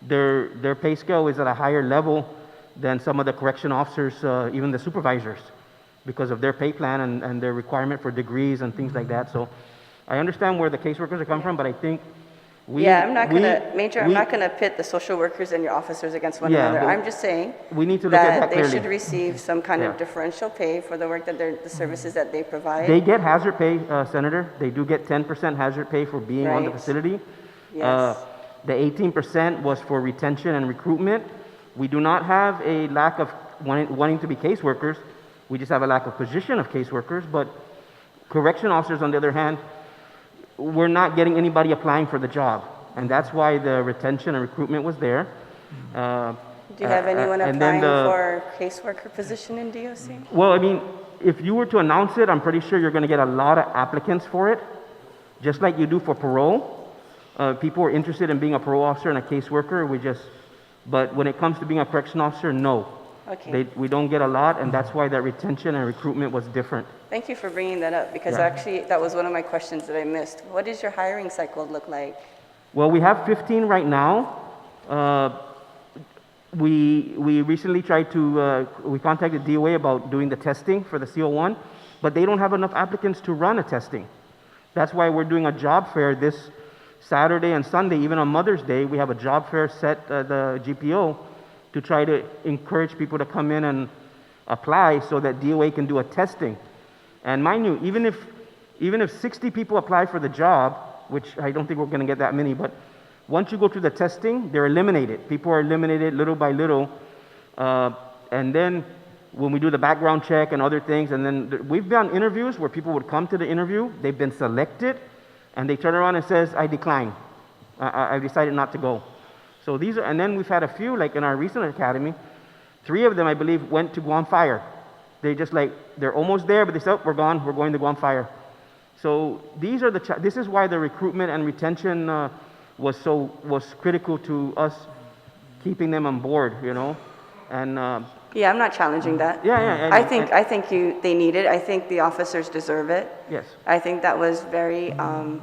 their pay scale is at a higher level than some of the correction officers, even the supervisors, because of their pay plan and their requirement for degrees and things like that. So I understand where the caseworkers are coming from, but I think I'm not gonna pit the social workers and your officers against one another. I'm just saying we need to look at that they clearly. should receive some kind of differential pay for the work that the services that they provide. They get hazard pay, Senator. They do get 10% hazard pay for being on the Right. facility. Yes. The 18% was for retention and recruitment. We do not have a lack of wanting to be caseworkers. We just have a lack of position of caseworkers. But correction officers, on the other hand, we're not getting anybody applying for the job. And that's why the retention and recruitment was there. Do you have anyone and then applying for caseworker position in DOC? Well, I mean, if you were to announce it, I'm pretty sure you're going to get a lot of applicants for it, just like you do for parole. People are interested in being a parole officer and a caseworker. But when it comes to being a correction officer, no. Okay. We don't get a lot, and that's why that retention and recruitment was different. Thank you for bringing that up because actually that was one of my questions that I missed. What does your hiring cycle look like? Well, we have 15 right now. We recently we contacted DOA about doing the testing for the CO1, but they don't have enough applicants to run a testing. That's why we're doing a job fair this Saturday and Sunday. Even on Mother's Day, we have a job fair set at the GPO to try to encourage people to come in and apply so that DOA can do a testing. And mind you, even if 60 people apply for the job, which I don't think we're going to get that many, but once you go through the testing, they're eliminated. People are eliminated little by little. And then when we do the background check and other things, and then we've done interviews where people would come to the interview, they've been selected, and they turn around and says, I decline. I've decided not to go. So and then we've had a few, like in our recent academy, 3 of them, I believe, went to Guam Fire. They just they're almost there, but they said, oh, we're gone, we're going to Guam Fire. So this is why the recruitment and retention was critical to us keeping them on board, and I'm not challenging that. I think they need it. I think the officers deserve it. Yes. I think that was very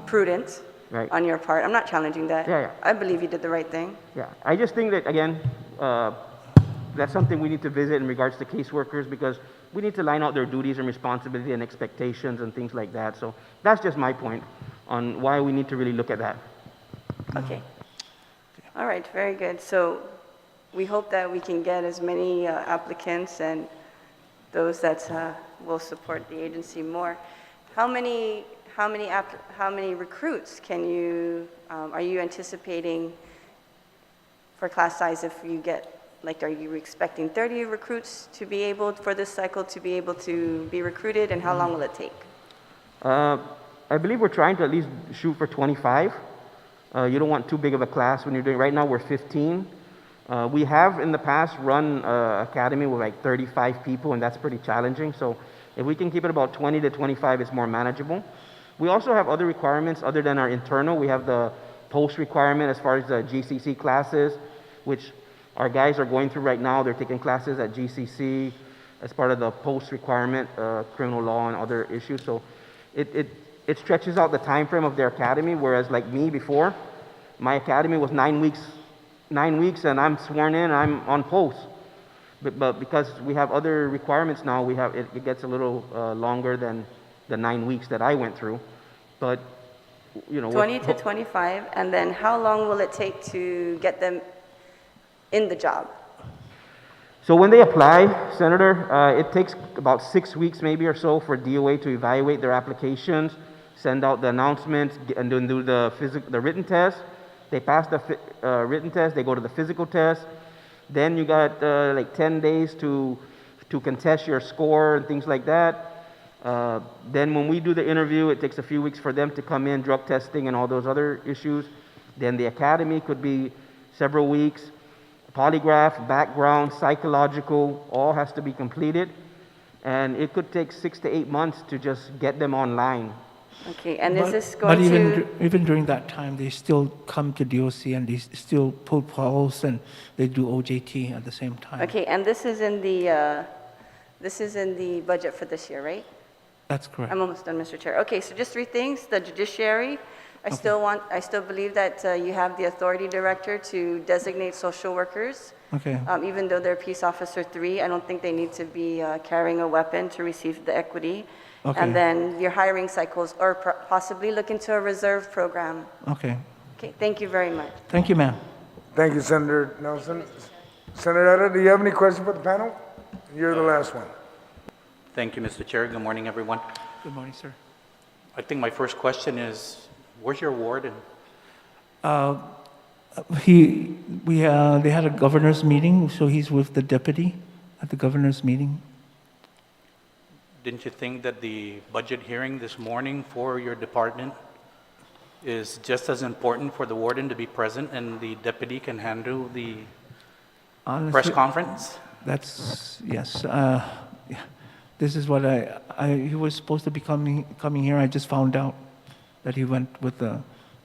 prudent on your part. I'm not challenging that. I believe you did the right thing. Yeah, I just think that, again, that's something we need to visit in regards to caseworkers because we need to line out their duties and responsibility and expectations and things like that. So that's just my point on why we need to really look at that. Okay. All right, very good. So we hope that we can get as many applicants and those that will support the agency more. How many how many recruits can you, are you anticipating for class size if you get, like, are you expecting 30 recruits to be able, for this cycle, to be able to be recruited, and how long will it take? I believe we're trying to at least shoot for 25. You don't want too big of a class when you're doing, right now we're 15. We have in the past run academy with like 35 people, and that's pretty challenging. So if we can keep it about 20 to 25, it's more manageable. We also have other requirements other than our internal. We have the post requirement as far as the GCC classes, which our guys are going through right now. They're taking classes at GCC as part of the post requirement, criminal law and other issues. So it stretches out the time frame of their academy, whereas like me before, my academy was 9 weeks, and I'm sworn in, I'm on post. But because we have other requirements now, it gets a little longer than the 9 weeks that I went through. But, you know. 20 to 25, and then how long will it take to get them in the job? So when they apply, Senator, it takes about 6 weeks maybe or so for DOA to evaluate their applications, send out the announcements, and then do the written test. They pass the written test, they go to the physical test. Then you got like 10 days to contest your score and things like that. Then when we do the interview, it takes a few weeks for them to come in, drug testing and all those other issues. Then the academy could be several weeks. Polygraph, background, psychological, all has to be completed. And it could take 6 to 8 months to just get them online. Okay, and is this going to... But even during that time, they still come to DOC and they still pull polls and they do OJT at the same time. Okay, and this is in the budget for this year, right? That's correct. I'm almost done, Mr. Chair. Okay, so just 3 things. The judiciary, I still believe that you have the authority director to designate social workers. Okay. Even though they're peace officer 3, I don't think they need to be carrying a weapon to receive the equity. Okay. And then your hiring cycles, or possibly look into a reserve program. Okay. Okay, thank you very much. Thank you, ma'am. Thank you, Senator Nelson. Senator, do you have any questions for the panel? You're the last one. Thank you, Mr. Chair. Good morning, everyone. Good morning, sir. I think my first question is, where's your warden? They had a governor's meeting, so he's with the deputy at the governor's meeting. Didn't you think that the budget hearing this morning for your department is just as important for the warden to be present and the deputy can handle the press conference? That's, yes. This is what he was supposed to be coming here. I just found out that he went with the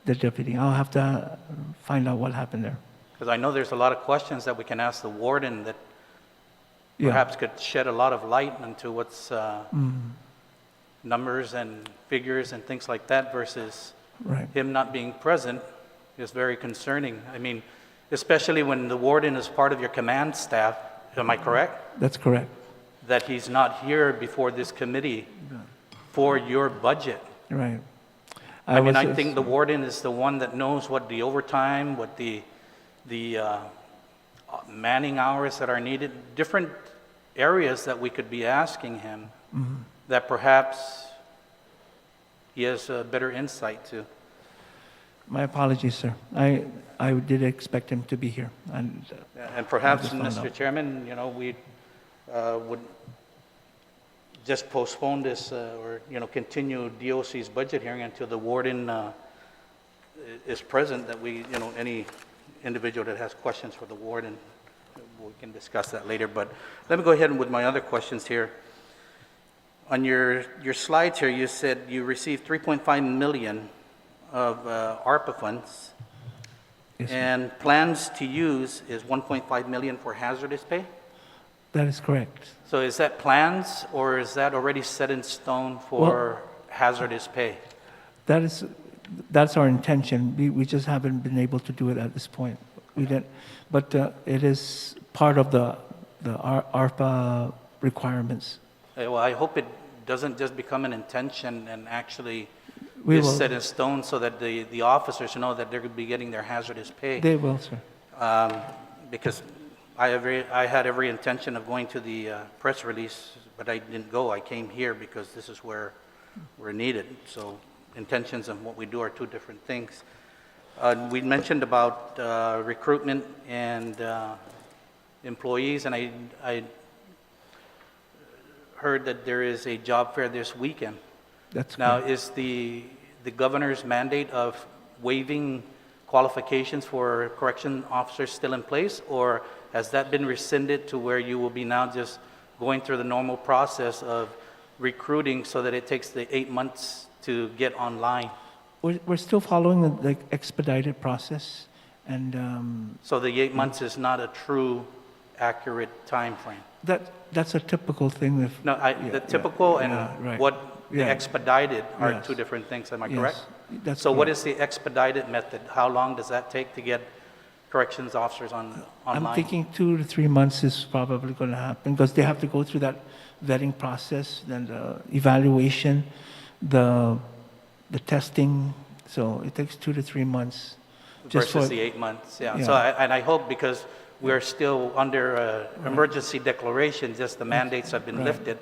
deputy. I'll have to find out what happened there. Because I know there's a lot of questions that we can ask the warden that perhaps could shed a lot of light into what's numbers and figures and things like that versus him not being present is very concerning. I mean, especially when the warden is part of your command staff, am I correct? That's correct. That he's not here before this committee for your budget. Right. I think the warden is the one that knows what the overtime, what the manning hours that are needed, different areas that we could be asking him that perhaps he has a better insight to. My apologies, sir. I did expect him to be here. And perhaps, Mr. Chairman, you know, we would just postpone this or, you know, continue DOC's budget hearing until the warden is present, that we, you know, any individual that has questions for the warden, we can discuss that later. But let me go ahead with my other questions here. On your slides here, you said you received 3.5 million of ARPA funds, yes, and plans to use is 1.5 million for hazardous pay? that is correct. So is that plans, or is that already set in stone for hazardous pay? That's our intention. We just haven't been able to do it at this point. We didn't, but it is part of the ARPA requirements. Well, I hope it doesn't just become an intention and actually We is will. set in stone so that the officers know that they're going to be getting their hazardous pay. They will, sir. Because I had every intention of going to the press release, but I didn't go. I came here because this is where we're needed. So intentions and what we do are two different things. We mentioned about recruitment and employees, and I heard that there is a job fair this weekend. That's Now, correct. is the governor's mandate of waiving qualifications for correction officers still in place, or has that been rescinded to where you will be now just going through the normal process of recruiting so that it takes the 8 months to get online? We're still following the expedited process, and So the 8 months is not a true, accurate time frame. that's a typical thing. If No, the typical and right. what the Yeah. expedited are Yes. two different things, am I Yes, correct? that's So what correct. is the expedited method? How long does that take to get corrections officers online? I'm thinking 2 to 3 months is probably going to happen because they have to go through that vetting process, then the evaluation, the testing. So it takes 2 to 3 months. Versus the 8 months, yeah. Yeah. So, and I hope because we're still under emergency declaration, just the mandates have been Right. lifted,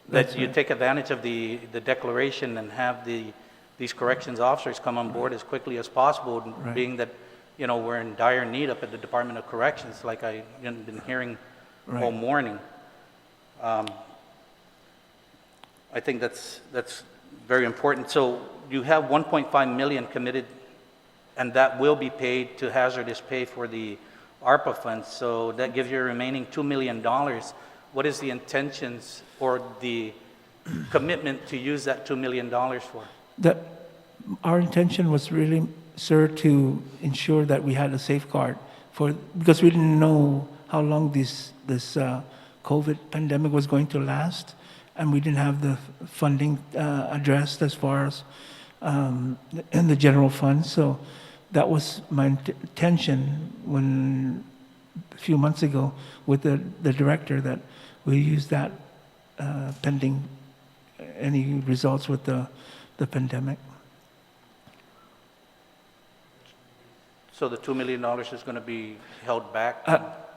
That's that you right. take advantage of the declaration and have these corrections officers come on board as quickly as possible, Right. being that, you know, we're in dire need up at the Department of Corrections, like I've been hearing Right. all morning. I think that's very important. So you have 1.5 million committed, and that will be paid to hazardous pay for the ARPA funds. So that gives you a remaining $2 million. What is the intentions or the commitment to use that $2 million for? Our intention was really, sir, to ensure that we had a safeguard because we didn't know how long this COVID pandemic was going to last, and we didn't have the funding addressed as far as in the general fund. So that was my intention when a few months ago with the director, that we use that pending any results with the pandemic. So the $2 million is going to be held back?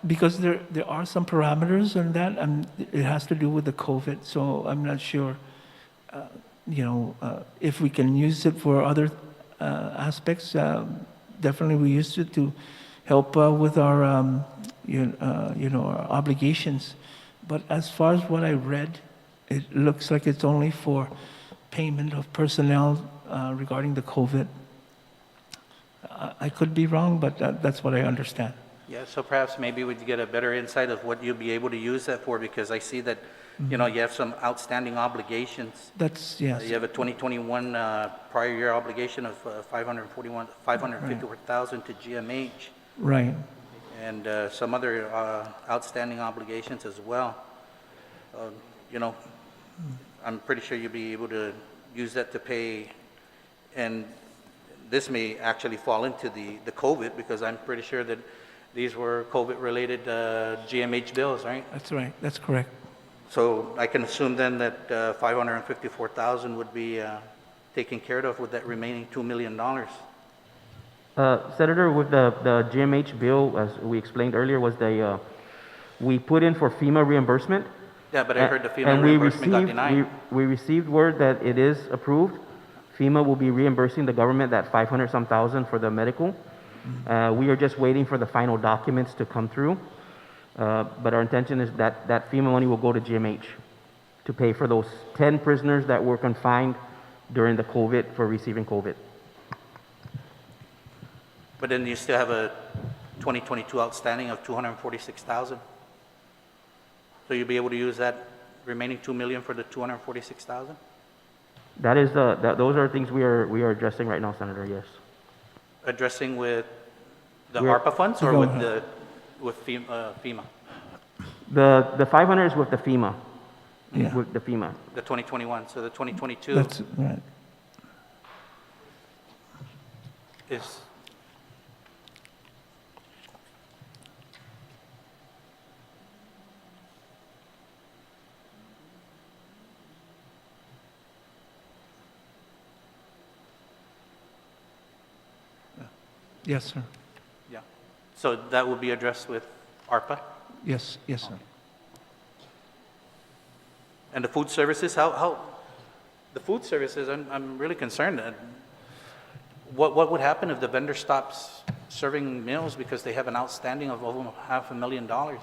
Because there are some parameters on that, and it has to do with the COVID, so I'm not sure, if we can use it for other aspects. Definitely we used it to help with our, our obligations. But as far as what I read, it looks like it's only for payment of personnel regarding the COVID. I could be wrong, but that's what I understand. Yeah, so perhaps maybe we'd get a better insight of what you'll be able to use that for, because I see that, you have some outstanding obligations. That's, yes. You have a 2021 prior year obligation of $554,000 to GMH, Right. and some other outstanding obligations as well. I'm pretty sure you'll be able to use that to pay, and this may actually fall into the COVID, because I'm pretty sure that these were COVID-related GMH bills, right? That's right. That's correct. So I can assume then that $554,000 would be taken care of with that remaining $2 million. Senator, with the GMH bill, as we explained earlier, was we put in for FEMA reimbursement. Yeah, but I heard the FEMA and reimbursement got denied. we received word that it is approved. FEMA will be reimbursing the government that 500-some thousand for the medical. We are just waiting for the final documents to come through. But our intention is that FEMA money will go to GMH to pay for those 10 prisoners that were confined during the COVID for receiving COVID. But then you still have a 2022 outstanding of $246,000. So you'll be able to use that remaining $2 million for the $246,000? That is those are things we are addressing right now, Senator. Yes. Addressing with the We're- ARPA funds or with FEMA? The 500 is with the FEMA. Yeah. With the FEMA. The 2021, so the 2022 That's right. is, Yes, sir. yeah. So that will be addressed with ARPA? Yes, yes, sir. And the food services, how the food services, I'm really concerned. What would happen if the vendor stops serving meals because they have an outstanding of over $500,000?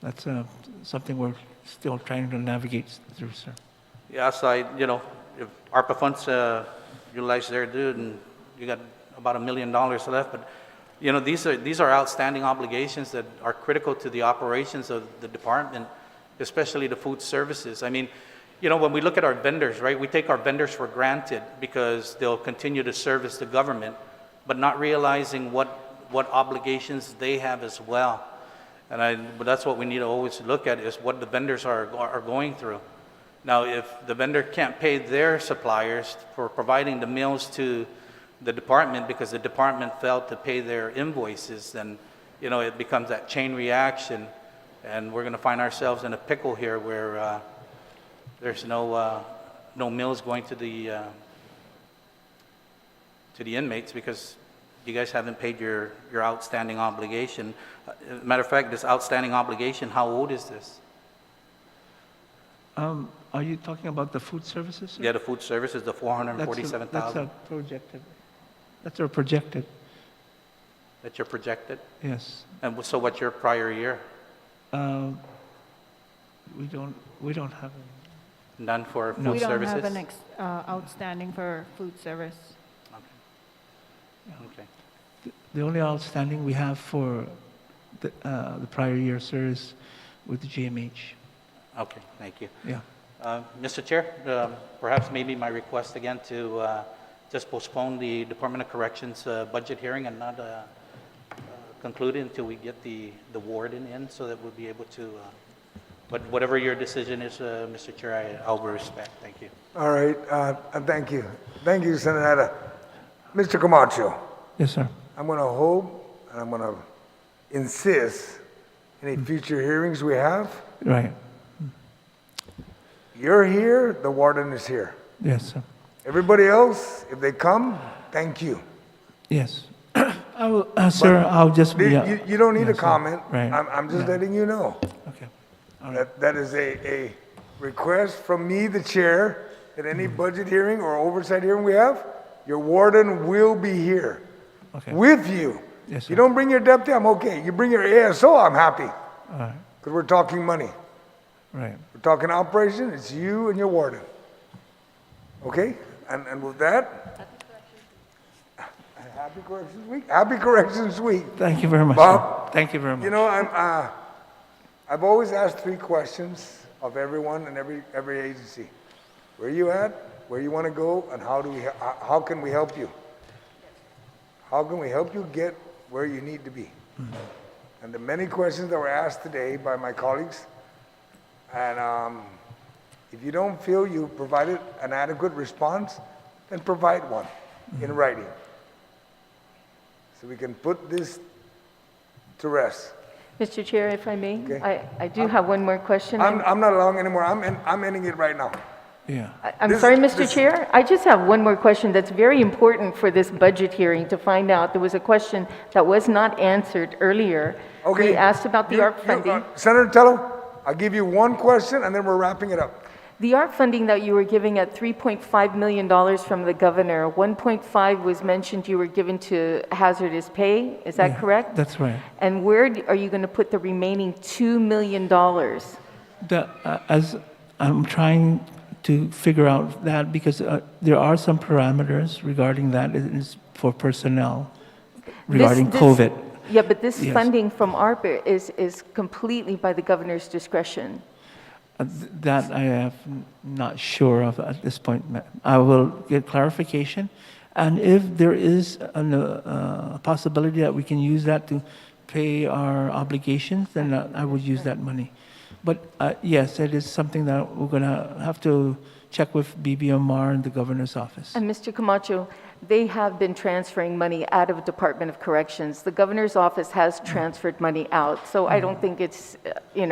That's something we're still trying to navigate through, sir. Yeah, so if ARPA funds utilized there, dude, and you got about $1 million left, but these are outstanding obligations that are critical to the operations of the department, especially the food services. I mean, when we look at our vendors, right, we take our vendors for granted because they'll continue to service the government, but not realizing what obligations they have as well. But that's what we need to always look at, is what the vendors are going through. Now, if the vendor can't pay their suppliers for providing the meals to the department because the department failed to pay their invoices, then, it becomes that chain reaction, and we're going to find ourselves in a pickle here where there's no meals going to the inmates because you guys haven't paid your outstanding obligation. Matter of fact, this outstanding obligation, how old is this? Are you talking about the food services, sir? Yeah, the food services, the $447,000. That's a projected. That's our projected. That you're projected? Yes. And so what's your prior year? We don't have any. None for food We don't services? have an outstanding for food service. Okay. The only outstanding we have for the prior year, sir, is with the GMH. Okay, thank you. Yeah. Mr. Chair, perhaps maybe my request again to just postpone the Department of Corrections budget hearing and not conclude it until we get the warden in, so that we'll be able to, but whatever your decision is, Mr. Chair, I will respect. Thank you. All right, thank you. Thank you, Senator. Mr. Camacho, Yes, sir. I'm going to hope and I'm going to insist any future hearings we have, Right. you're here, the warden is here. Yes, sir. Everybody else, if they come, thank you. Yes. I will, sir, I'll just be. You don't need yes, a sir. comment. Right. I'm just Yeah. letting you know. Okay. All right. That is a request from me, the chair, at any budget hearing or oversight hearing we have, your warden will be here Okay. with you. Yes, You sir. don't bring your deputy, I'm okay. You bring your ASO, I'm happy, All right. because we're talking money. Right. We're talking operation, it's you and your warden. Okay? And with that, happy corrections week. Happy corrections week. Thank you very much. Bob, sir. Thank you very much. You know, I've always asked 3 questions of everyone and every agency. Where are you at? Where you want to go? And how can we help you? How can we help you get where you need to be? And the many questions that were asked today by my colleagues, and if you don't feel you provided an adequate response, then provide one in writing, so we can put this to rest. Mr. Chair, if I may, Okay. I do have one more question. I'm not allowing anymore. I'm ending it right now. Yeah. I'm This- sorry, Mr. this- Chair, I just have one more question that's very important for this budget hearing to find out. There was a question that was not answered earlier. Okay. We asked about the ARP funding. Senator Tello, I'll give you one question and then we're wrapping it up. The ARP funding that you were giving at $3.5 million from the governor, 1.5 was mentioned you were given to hazardous pay, is that Yeah, correct? That's right. And where are you going to put the remaining $2 million? As I'm trying to figure out that, because there are some parameters regarding that. It is for personnel regarding This- COVID. Yeah, but this Yes. funding from ARPA is completely by the governor's discretion. That I am not sure of at this point. I will get clarification. And if there is a possibility that we can use that to pay our obligations, then I would use that money. But yes, it is something that we're going to have to check with BBMR and the governor's office. And Mr. Camacho, they have been transferring money out of Department of Corrections. The governor's office has transferred money out, so I don't think it's, something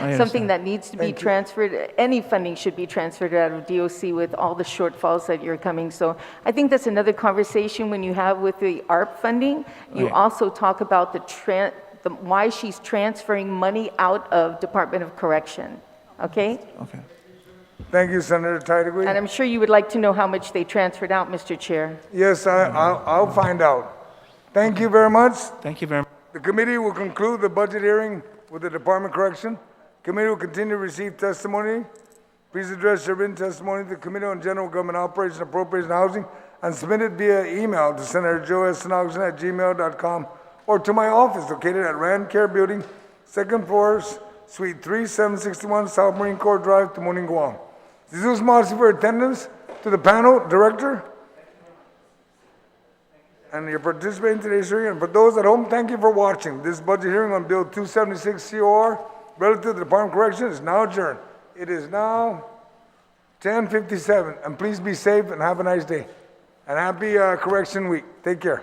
understand. that needs to be transferred. Any funding should be transferred out of DOC with all the shortfalls that you're coming. So I think that's another conversation when you have with the ARP funding. You Right. also talk about why she's transferring money out of Department of Correction. Okay? Okay. Thank you, Senator And Titlery. I'm sure you would like to know how much they transferred out, Mr. Chair. Yes, I'll find out. Thank you very much. Thank you very much. The committee will conclude the budget hearing with the Department of Correction. Committee will continue to receive testimony. Please address your written testimony to the Committee on General Government Operations, Appropriations and Housing and submit it via email to Senator Joe S. Agustin@gmail.com or to my office located at Rand Care Building, second floor, Suite 3761, South Marine Corps Drive, Tamuning, Guam. Jesus Marcy for attendance, to the panel, director, and your participation in today's hearing. And for those at home, thank you for watching. This budget hearing on Bill 276 COR relative to the Department of Corrections is now adjourned. It is now 10:57, and please be safe and have a nice day. And happy Correction Week. Take care.